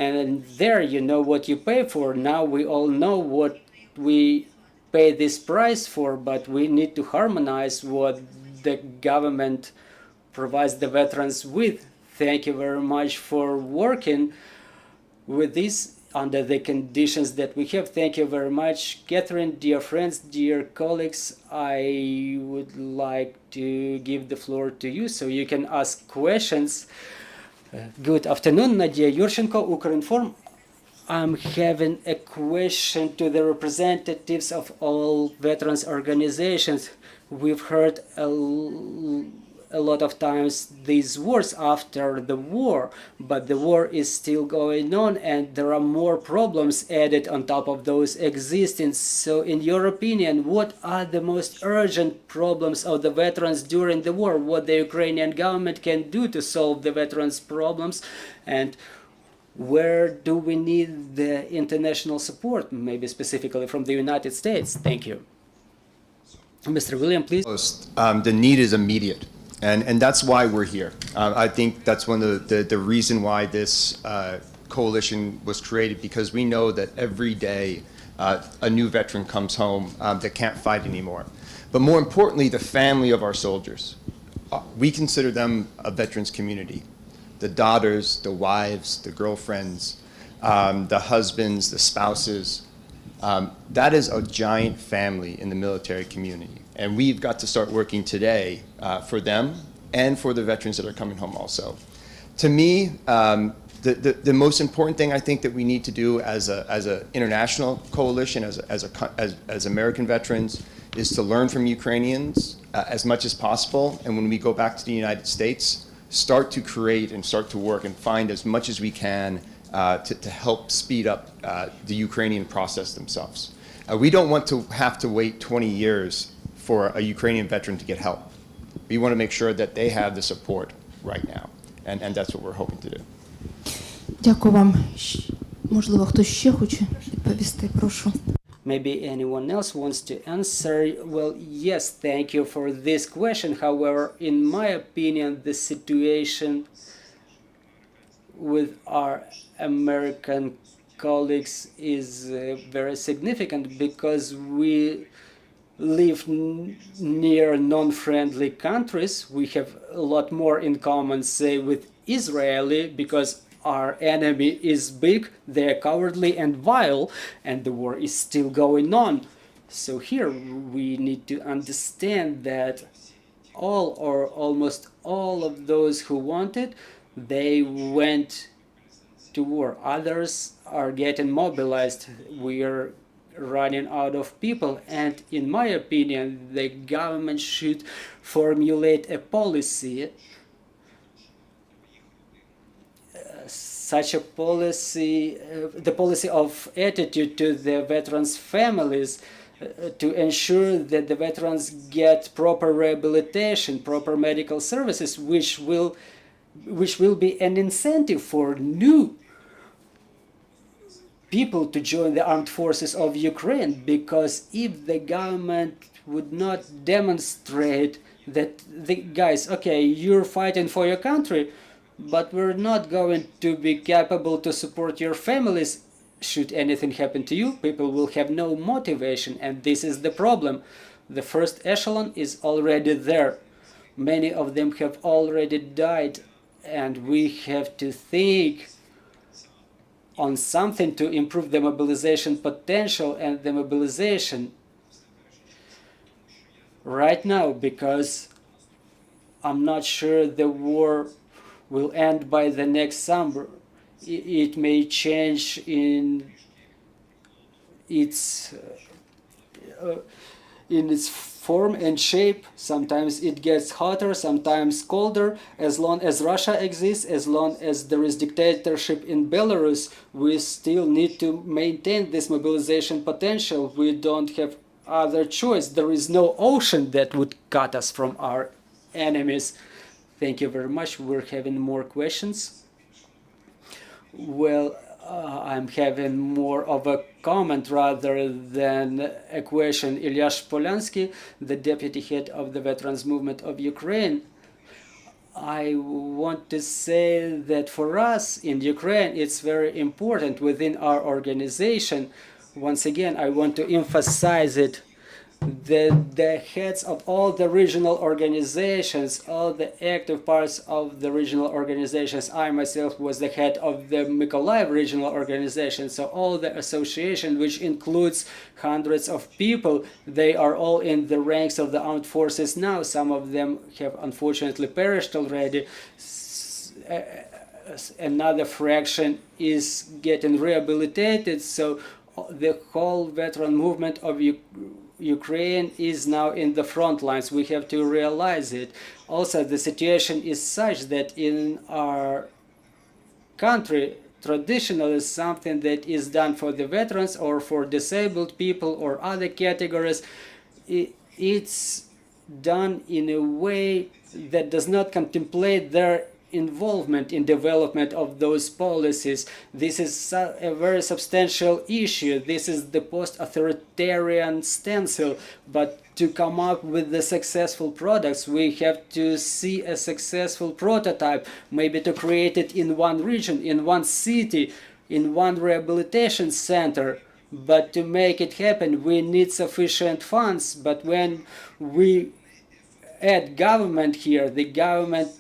And there you know what you pay for. Now we all know what we pay this price for, but we need to harmonize what the government provides the veterans with. Thank you very much for working with this under the conditions that we have. Thank you very much, Catherine, dear friends, dear colleagues. I would like to give the floor to you so you can ask questions. Good afternoon, Nadia Yurchenko, Ukrinform. I'm having a question to the representatives of all veterans organizations. We've heard a lot of times these words after the war, but the war is still going on and there are more problems added on top of those existing. So in your opinion, what are the most urgent problems of the veterans during the war? What the Ukrainian government can do to solve the veterans' problems, and where do we need the international support, maybe specifically from the United States? Thank you. Mr. William, please. The need is immediate, and that's why we're here. I think that's one of the reason why this coalition was created, because we know that every day a new veteran comes home that can't fight anymore. But more importantly, the family of our soldiers. We consider them a veterans community. The daughters, the wives, the girlfriends, the husbands, the spouses. That is a giant family in the military community. And we've got to start working today for them and for the veterans that are coming home also. To me, the most important thing I think that we need to do as an international coalition, as American veterans, is to learn from Ukrainians as much as possible. And when we go back to the United States, start to create and start to work and find as much as we can to help speed up the Ukrainian process themselves. We don't want to have to wait 20 years for a Ukrainian veteran to get help. We want to make sure that they have the support right now, and that's what we're hoping to do. Дякую вам. Можливо, хтось ще хоче відповісти, прошу. Maybe anyone else wants to answer. Well, yes, thank you for this question. However, in my opinion, the situation with our American colleagues is very significant because we live near non-friendly countries. We have a lot more in common, say, with Israeli, because our enemy is big, they're cowardly and vile, and the war is still going on. So here we need to understand that all or almost all of those who wanted, they went to war. Others are getting mobilized. We are running out of people, and in my opinion, the government should formulate a policy, such a policy, the policy of attitude to the veterans' families, to ensure that the veterans get proper rehabilitation, proper medical services, which will be an incentive for new people to join the armed forces of Ukraine. Because if the government would not demonstrate that the guys, okay, you're fighting for your country, but we're not going to be capable to support your families should anything happen to you, people will have no motivation, and this is the problem. The first echelon is already there. Many of them have already died, and we have to think on something to improve the mobilization potential and the mobilization right now, because I'm not sure the war will end by the next summer. It may change in its form and shape. Sometimes it gets hotter, sometimes colder. As long as Russia exists, as long as there is dictatorship in Belarus, we still need to maintain this mobilization potential. We don't have other choice. There is no ocean that would cut us from our enemies. Thank you very much. We're having more questions. Well, I'm having more of a comment rather than a question. Ilyash Polansky, the deputy head of the Veterans Movement of Ukraine. I want to say that for us in Ukraine, it's very important within our organization. Once again, I want to emphasize it. The heads of all the regional organizations, all the active parts of the regional organizations, I myself was the head of the Mykolaiv regional organization, so all the association, which includes hundreds of people, they are all in the ranks of the armed forces now. Some of them have unfortunately perished already. Another fraction is getting rehabilitated, so the whole veteran movement of Ukraine is now in the front lines. We have to realize it. Also, the situation is such that in our country, traditionally something that is done for the veterans or for disabled people or other categories, it's done in a way that does not contemplate their involvement in development of those policies. This is a very substantial issue. This is the post-authoritarian stencil, but to come up with the successful products, we have to see a successful prototype, maybe to create it in one region, in one city, in one rehabilitation center. But to make it happen, we need sufficient funds. But when we add government here, the government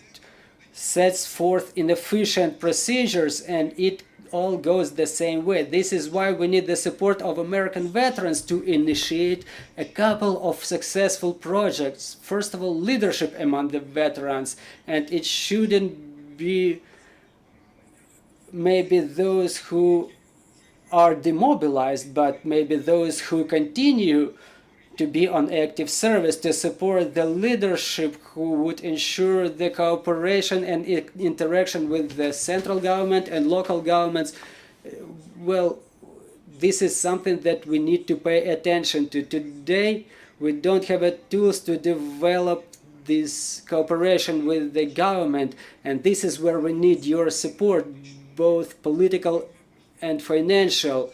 sets forth inefficient procedures and it all goes the same way. This is why we need the support of American veterans to initiate a couple of successful projects. First of all, leadership among the veterans, and it shouldn't be maybe those who are demobilized, but maybe those who continue to be on active service, to support the leadership who would ensure the cooperation and interaction with the central government and local governments. Well, this is something that we need to pay attention to. Today, we don't have the tools to develop this cooperation with the government, and this is where we need your support, both political and financial.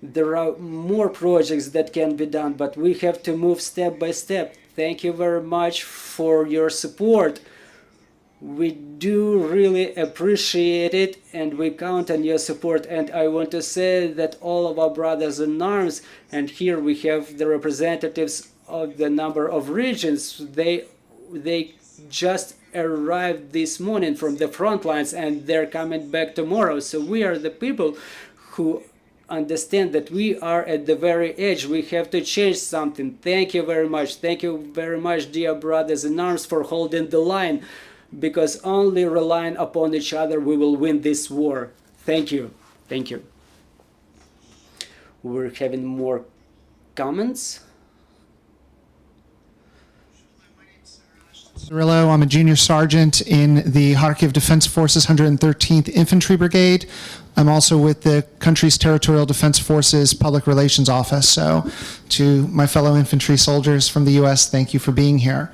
There are more projects that can be done, but we have to move step by step. Thank you very much for your support. We do really appreciate it, and we count on your support. And I want to say that all of our brothers in arms, and here we have the representatives of the number of regions, they just arrived this morning from the front lines, and they're coming back tomorrow. So we are the people who understand that we are at the very edge. We have to change something. Thank you very much. Thank you very much, dear brothers in arms, for holding the line, because only relying upon each other we will win this war. Thank you. Thank you. We're having more comments. Cirillo. I'm a junior sergeant in the Kharkiv Defense Forces 113th Infantry Brigade. I'm also with the country's Territorial Defense Forces Public Relations Office. So to my fellow infantry soldiers from the U.S., thank you for being here.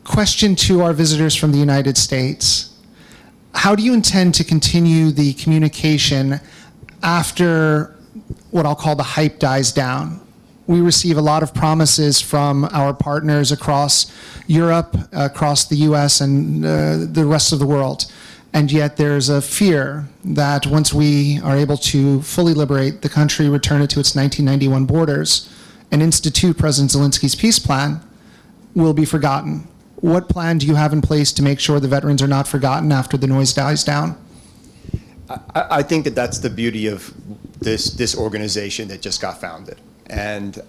Question to our visitors from the United States. How do you intend to continue the communication after what I'll call the hype dies down? We receive a lot of promises from our partners across Europe, across the US, and the rest of the world. And yet there's a fear that once we are able to fully liberate the country, return it to its 1991 borders, and institute President Zelensky's peace plan, will be forgotten. What plan do you have in place to make sure the veterans are not forgotten after the noise dies down? I think that that's the beauty of this organization that just got founded. And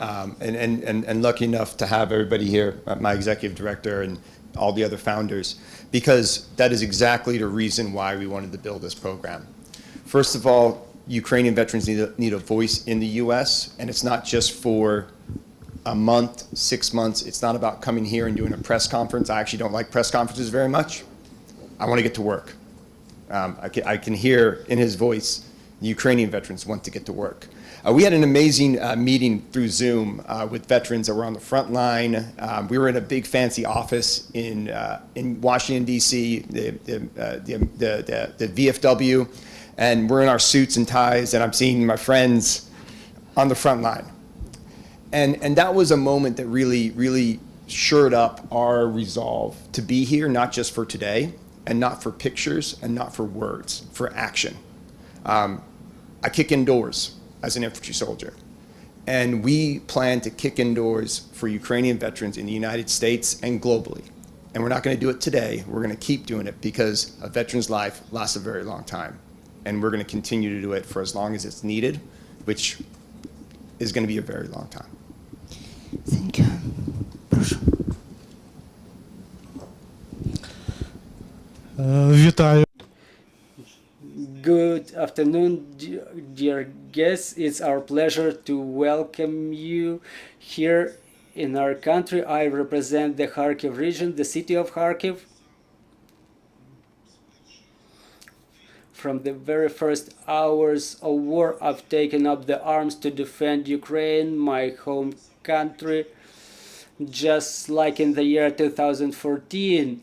lucky enough to have everybody here, my executive director and all the other founders, because that is exactly the reason why we wanted to build this program. First of all, Ukrainian veterans need a voice in the U.S., and it's not just for a month, 6 months. It's not about coming here and doing a press conference. I actually don't like press conferences very much. I want to get to work. I can hear in his voice, the Ukrainian veterans want to get to work. We had an amazing meeting through Zoom with veterans that were on the front line. We were in a big fancy office in Washington, D.C., the VFW, and we're in our suits and ties, and I'm seeing my friends on the front line. And that was a moment that really shored up our resolve to be here, not just for today, and not for pictures, and not for words, for action. I kick indoors as an infantry soldier, and we plan to kick indoors for Ukrainian veterans in the United States and globally. And we're not going to do it today. We're going to keep doing it because a veteran's life lasts a very long time. And we're going to continue to do it for as long as it's needed, which is going to be a very long time. Thank you. Прошу. Вітаю. Good afternoon, dear guests. It's our pleasure to welcome you here in our country. I represent the Kharkiv region, the city of Kharkiv. From the very first hours of war, I've taken up the arms to defend Ukraine, my home country, just like in the year 2014.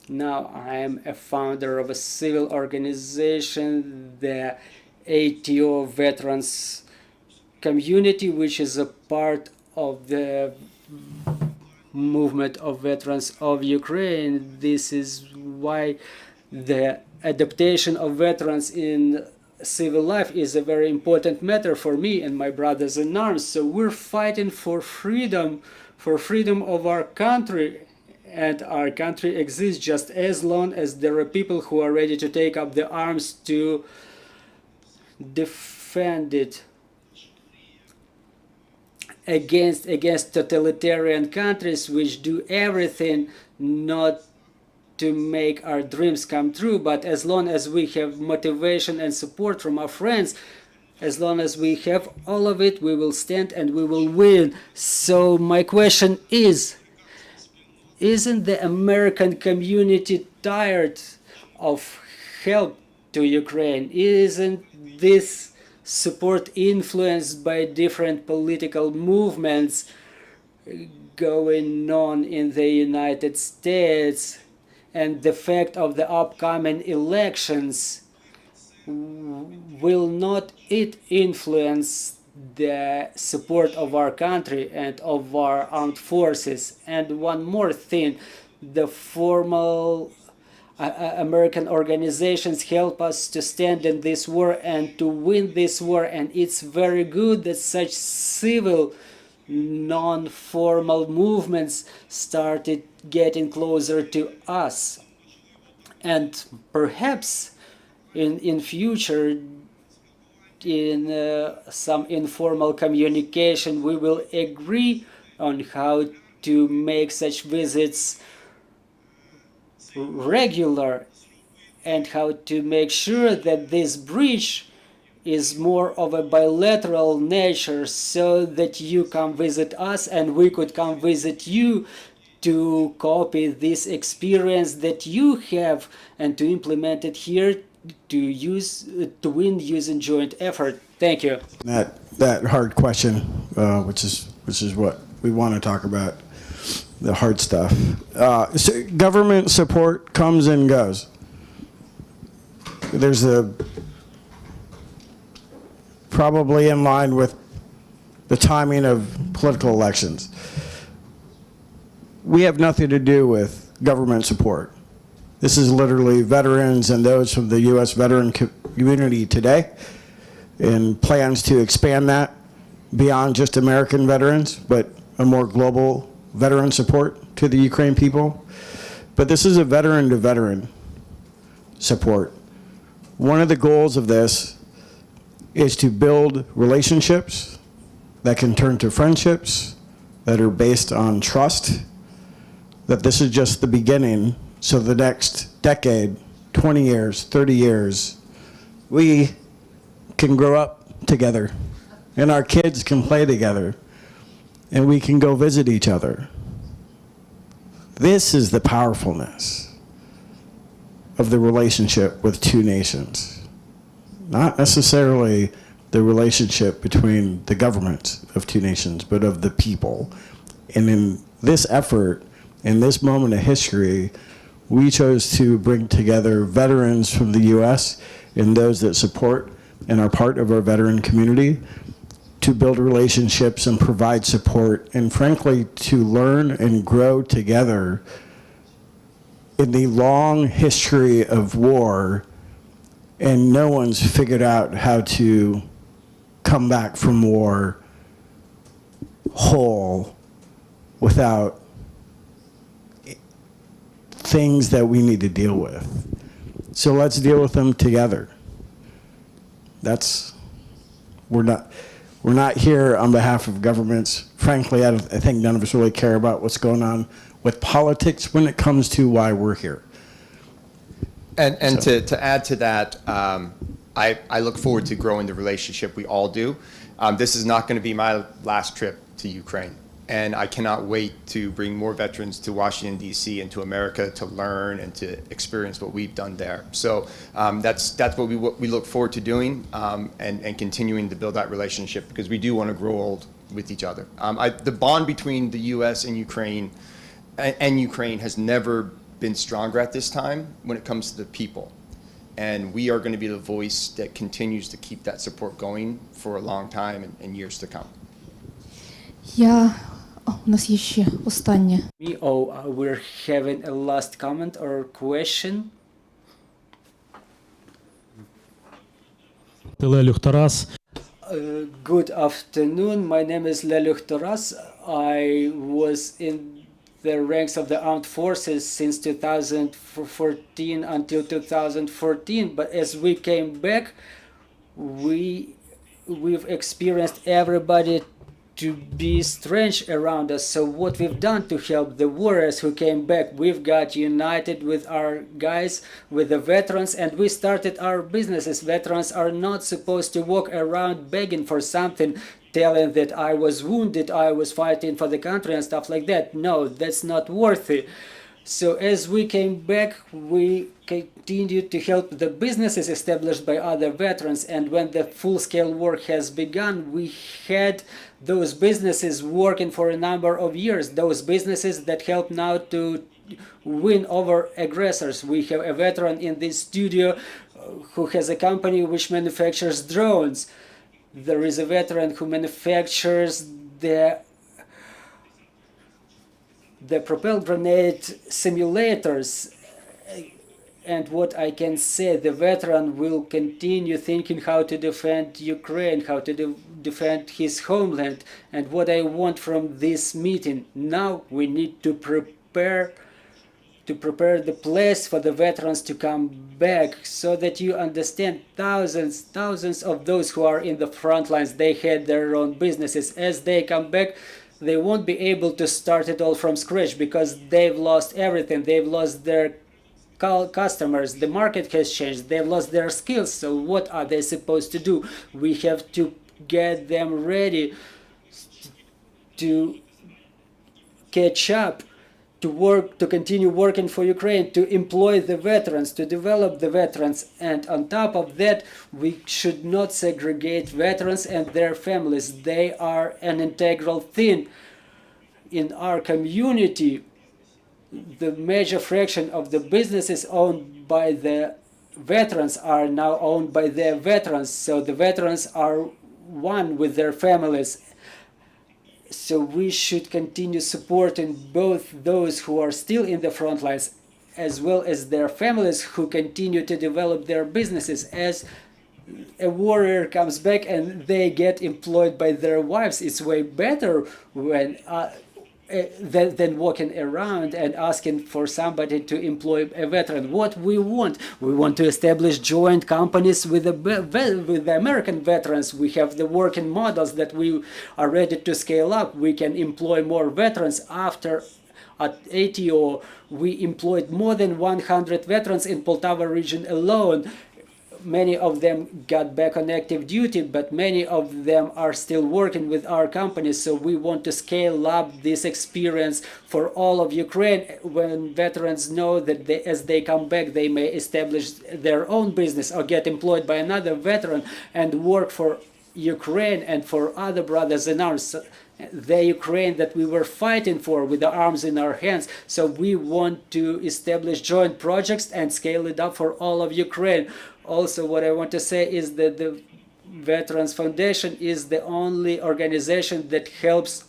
Now I am a founder of a civil organization, the ATO Veterans Community, which is a part of the movement of veterans of Ukraine. This is why the adaptation of veterans in civil life is a very important matter for me and my brothers in arms. So we're fighting for freedom of our country. And our country exists just as long as there are people who are ready to take up the arms to defend it against totalitarian countries which do everything not to make our dreams come true. But as long as we have motivation and support from our friends, as long as we have all of it, we will stand and we will win. So my question is, isn't the American community tired of help to Ukraine? Isn't this support influenced by different political movements going on in the United States? And the fact of the upcoming elections, will not it influence the support of our country and of our armed forces? And one more thing, the formal American organizations help us to stand in this war and to win this war, and it's very good that such civil non-formal movements started getting closer to us. And perhaps in future, in some informal communication, we will agree on how to make such visits regular and how to make sure that this bridge is more of a bilateral nature, so that you come visit us and we could come visit you to copy this experience that you have and to implement it here to win using joint effort. Thank you. That hard question, which is what we want to talk about, the hard stuff. So government support comes and goes. There's probably in line with the timing of political elections. We have nothing to do with government support. This is literally veterans and those from the U.S. veteran community today, and plans to expand that beyond just American veterans, but a more global veteran support to the Ukraine people. But this is a veteran-to-veteran support. One of the goals of this is to build relationships that can turn to friendships that are based on trust, that this is just the beginning. So the next decade, 20 years, 30 years, we can grow up together, and our kids can play together, and we can go visit each other. This is the powerfulness of the relationship with two nations. Not necessarily the relationship between the governments of two nations, but of the people. And in this effort, in this moment of history, we chose to bring together veterans from the U.S. and those that support and are part of our veteran community to build relationships and provide support, and frankly, to learn and grow together in the long history of war, and no one's figured out how to come back from war whole without things that we need to deal with. So let's deal with them together. We're not here on behalf of governments. Frankly, I think none of us really care about what's going on with politics when it comes to why we're here. And to add to that, I look forward to growing the relationship. We all do. This is not going to be my last trip to Ukraine. And I cannot wait to bring more veterans to Washington, D.C. and to America to learn and to experience what we've done there. So that's what we look forward to doing and continuing to build that relationship, because we do want to grow old with each other. The bond between the U.S. and Ukraine has never been stronger at this time when it comes to the people. And we are going to be the voice that continues to keep that support going for a long time and years to come. У нас є ще останнє. We're having a last comment or question. Лелюх Тарас. Good afternoon. My name is Leluch Taras. I was in the ranks of the armed forces since 2014 until 2014. But as we came back, we've experienced everybody to be strange around us. So what we've done to help the warriors who came back, we've got united with our guys, with the veterans, and we started our businesses. Veterans are not supposed to walk around begging for something, telling that I was wounded, I was fighting for the country and stuff like that. No, that's not worthy. So as we came back, we continued to help the businesses established by other veterans, and when the full-scale war has begun, we had those businesses working for a number of years, those businesses that help now to win over aggressors. We have a veteran in this studio who has a company which manufactures drones. There is a veteran who manufactures the propelled grenade simulators. And what I can say, the veteran will continue thinking how to defend Ukraine, how to defend his homeland. And what I want from this meeting, now we need to prepare the place for the veterans to come back, so that you understand thousands of those who are in the front lines, they had their own businesses. As they come back, they won't be able to start it all from scratch, because they've lost everything. They've lost their customers, the market has changed, they've lost their skills. So what are they supposed to do? We have to get them ready to catch up, to work, to continue working for Ukraine, to employ the veterans, to develop the veterans. And on top of that, we should not segregate veterans and their families. They are an integral thing in our community. The major fraction of the businesses owned by the veterans are now owned by their veterans. So the veterans are one with their families. So we should continue supporting both those who are still in the front lines, as well as their families who continue to develop their businesses. As a warrior comes back and they get employed by their wives, it's way better when than walking around and asking for somebody to employ a veteran. What we want to establish joint companies with the American veterans. We have the working models that we are ready to scale up. We can employ more veterans. After at ATO, we employed more than 100 veterans in Poltava region alone. Many of them got back on active duty, but many of them are still working with our company. So we want to scale up this experience for all of Ukraine. When veterans know that as they come back, they may establish their own business or get employed by another veteran and work for Ukraine and for other brothers in arms. The Ukraine that we were fighting for with the arms in our hands. So we want to establish joint projects and scale it up for all of Ukraine. Also, what I want to say is that the Veterans Foundation is the only organization that helps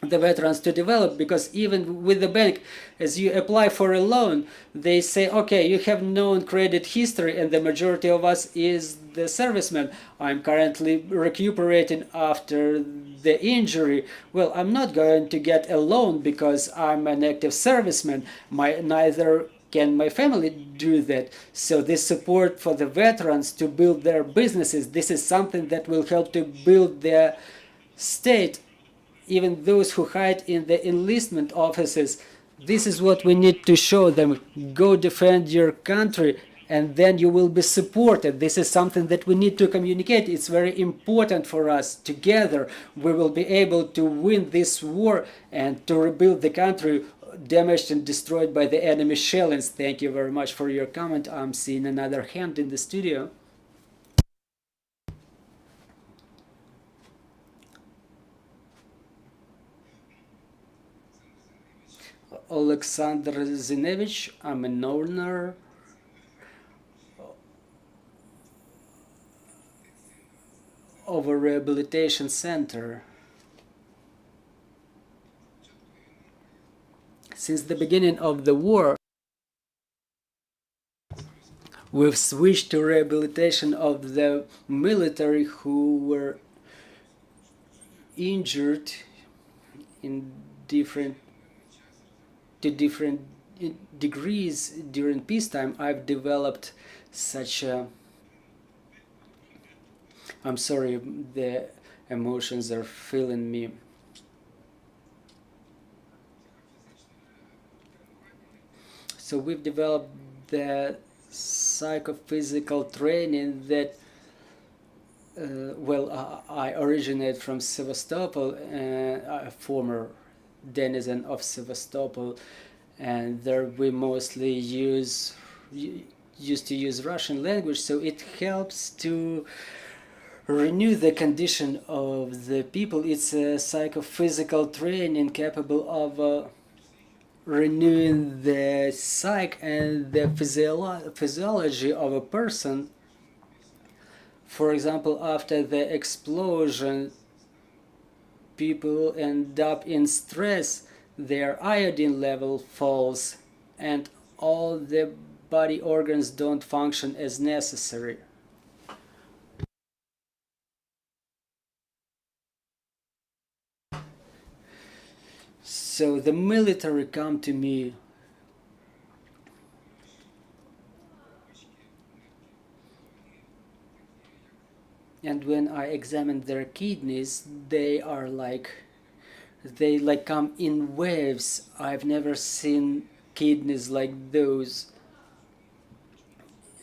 the veterans to develop, because even with the bank, as you apply for a loan, they say, okay, you have known credit history, and the majority of us is the servicemen. I'm currently recuperating after the injury. Well, I'm not going to get a loan because I'm an active serviceman. Neither can my family do that. So this support for the veterans to build their businesses, this is something that will help to build their state. Even those who hide in the enlistment offices, this is what we need to show them. Go defend your country, and then you will be supported. This is something that we need to communicate. It's very important for us. Together, we will be able to win this war and to rebuild the country damaged and destroyed by the enemy shellings. Thank you very much for your comment. I'm seeing another hand in the studio. Alexander Zinevich, I'm an owner of a rehabilitation center. Since the beginning of the war, we've switched to rehabilitation of the military who were injured in different degrees during peacetime. I've developed such a... I'm sorry, the emotions are filling me. So we've developed the psychophysical training that, I originate from Sevastopol, a former denizen of Sevastopol, and there we mostly used to use Russian language, so it helps to renew the condition of the people. It's a psychophysical training capable of renewing the psyche and the physiology of a person. For example, after the explosion, people end up in stress, their iodine level falls, and all the body organs don't function as necessary. So the military come to me and when I examine their kidneys, they come in waves. I've never seen kidneys like those,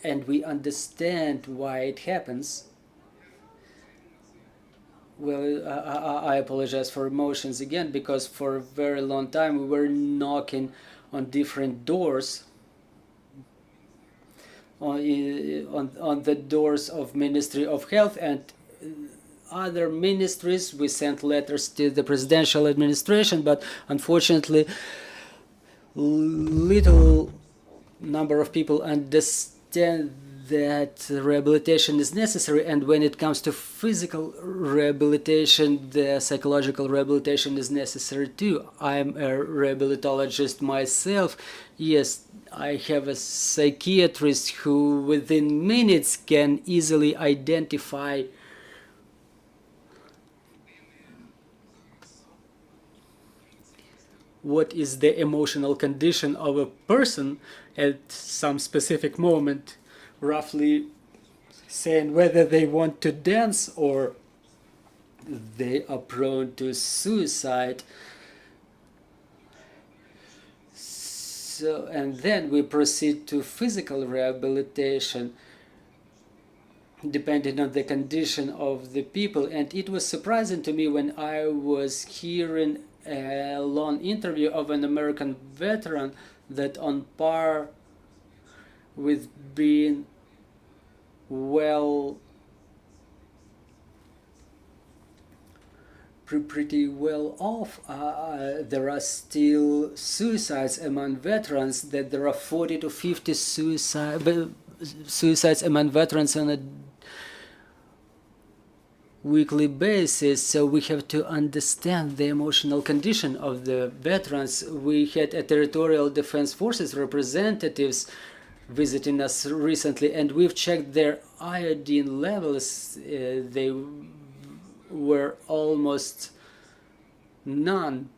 and we understand why it happens. Well, I apologize for emotions again, because for a very long time we were knocking on different doors, on the doors of Ministry of Health and other ministries. We sent letters to the presidential administration, but unfortunately little number of people understand that rehabilitation is necessary, and when it comes to physical rehabilitation, the psychological rehabilitation is necessary too. I'm a rehabilitologist myself. Yes, I have a psychiatrist who within minutes can easily identify what is the emotional condition of a person at some specific moment, roughly saying whether they want to dance or they are prone to suicide. So, and then we proceed to physical rehabilitation depending on the condition of the people. And it was surprising to me when I was hearing a long interview of an American veteran that on par with being pretty well off, there are still suicides among veterans, that there are 40 to 50 suicides among veterans weekly basis, so we have to understand the emotional condition of the veterans. We had a territorial defense forces representatives visiting us recently, and we've checked their iodine levels. They were almost none.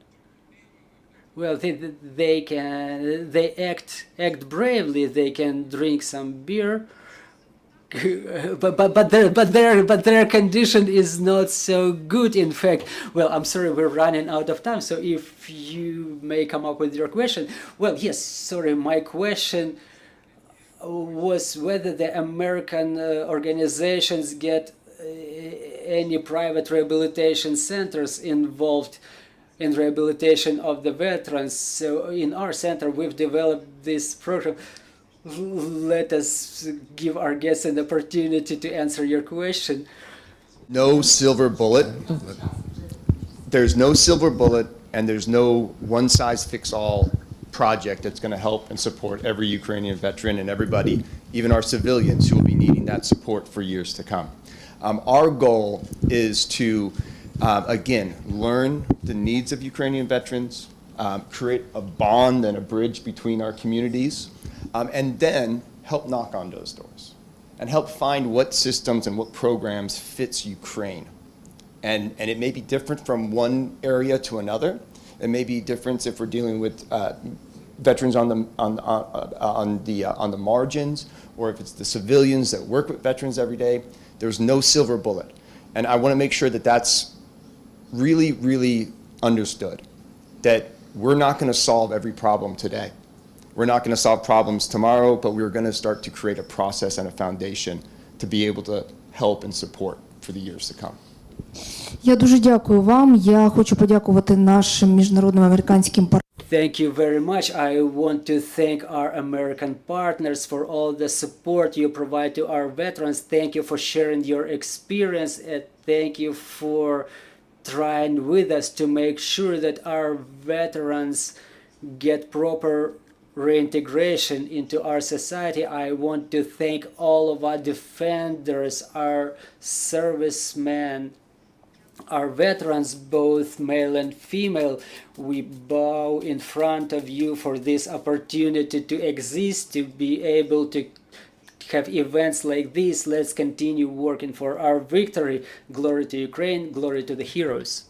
Well, they act bravely. They can drink some beer, but their condition is not so good. In fact, well, I'm sorry, we're running out of time. So if you may come up with your question, well, yes, sorry, my question was whether the American organizations get any private rehabilitation centers involved in rehabilitation of the veterans. So in our center, we've developed this program. Let us give our guests an opportunity to answer your question. No silver bullet. There's no silver bullet, and there's no one-size-fits-all project that's going to help and support every Ukrainian veteran and everybody, even our civilians who will be needing that support for years to come. Our goal is to, again, learn the needs of Ukrainian veterans, create a bond and a bridge between our communities, and then help knock on those doors and help find what systems and what programs fits Ukraine. And it may be different from one area to another. It may be different if we're dealing with veterans on the margins, or if it's the civilians that work with veterans every day. There's no silver bullet. And I want to make sure that that's really, really understood, that we're not going to solve every problem today. We're not going to solve problems tomorrow, but we're going to start to create a process and a foundation to be able to help and support for the years to come. Я дуже дякую вам. Я хочу подякувати нашим міжнародним американським партнерам. Thank you very much. I want to thank our American partners for all the support you provide to our veterans. Thank you for sharing your experience, and thank you for trying with us to make sure that our veterans get proper reintegration into our society. I want to thank all of our defenders, our servicemen, our veterans, both male and female. We bow in front of you for this opportunity to exist, to be able to have events like this. Let's continue working for our victory. Glory to Ukraine, glory to the heroes.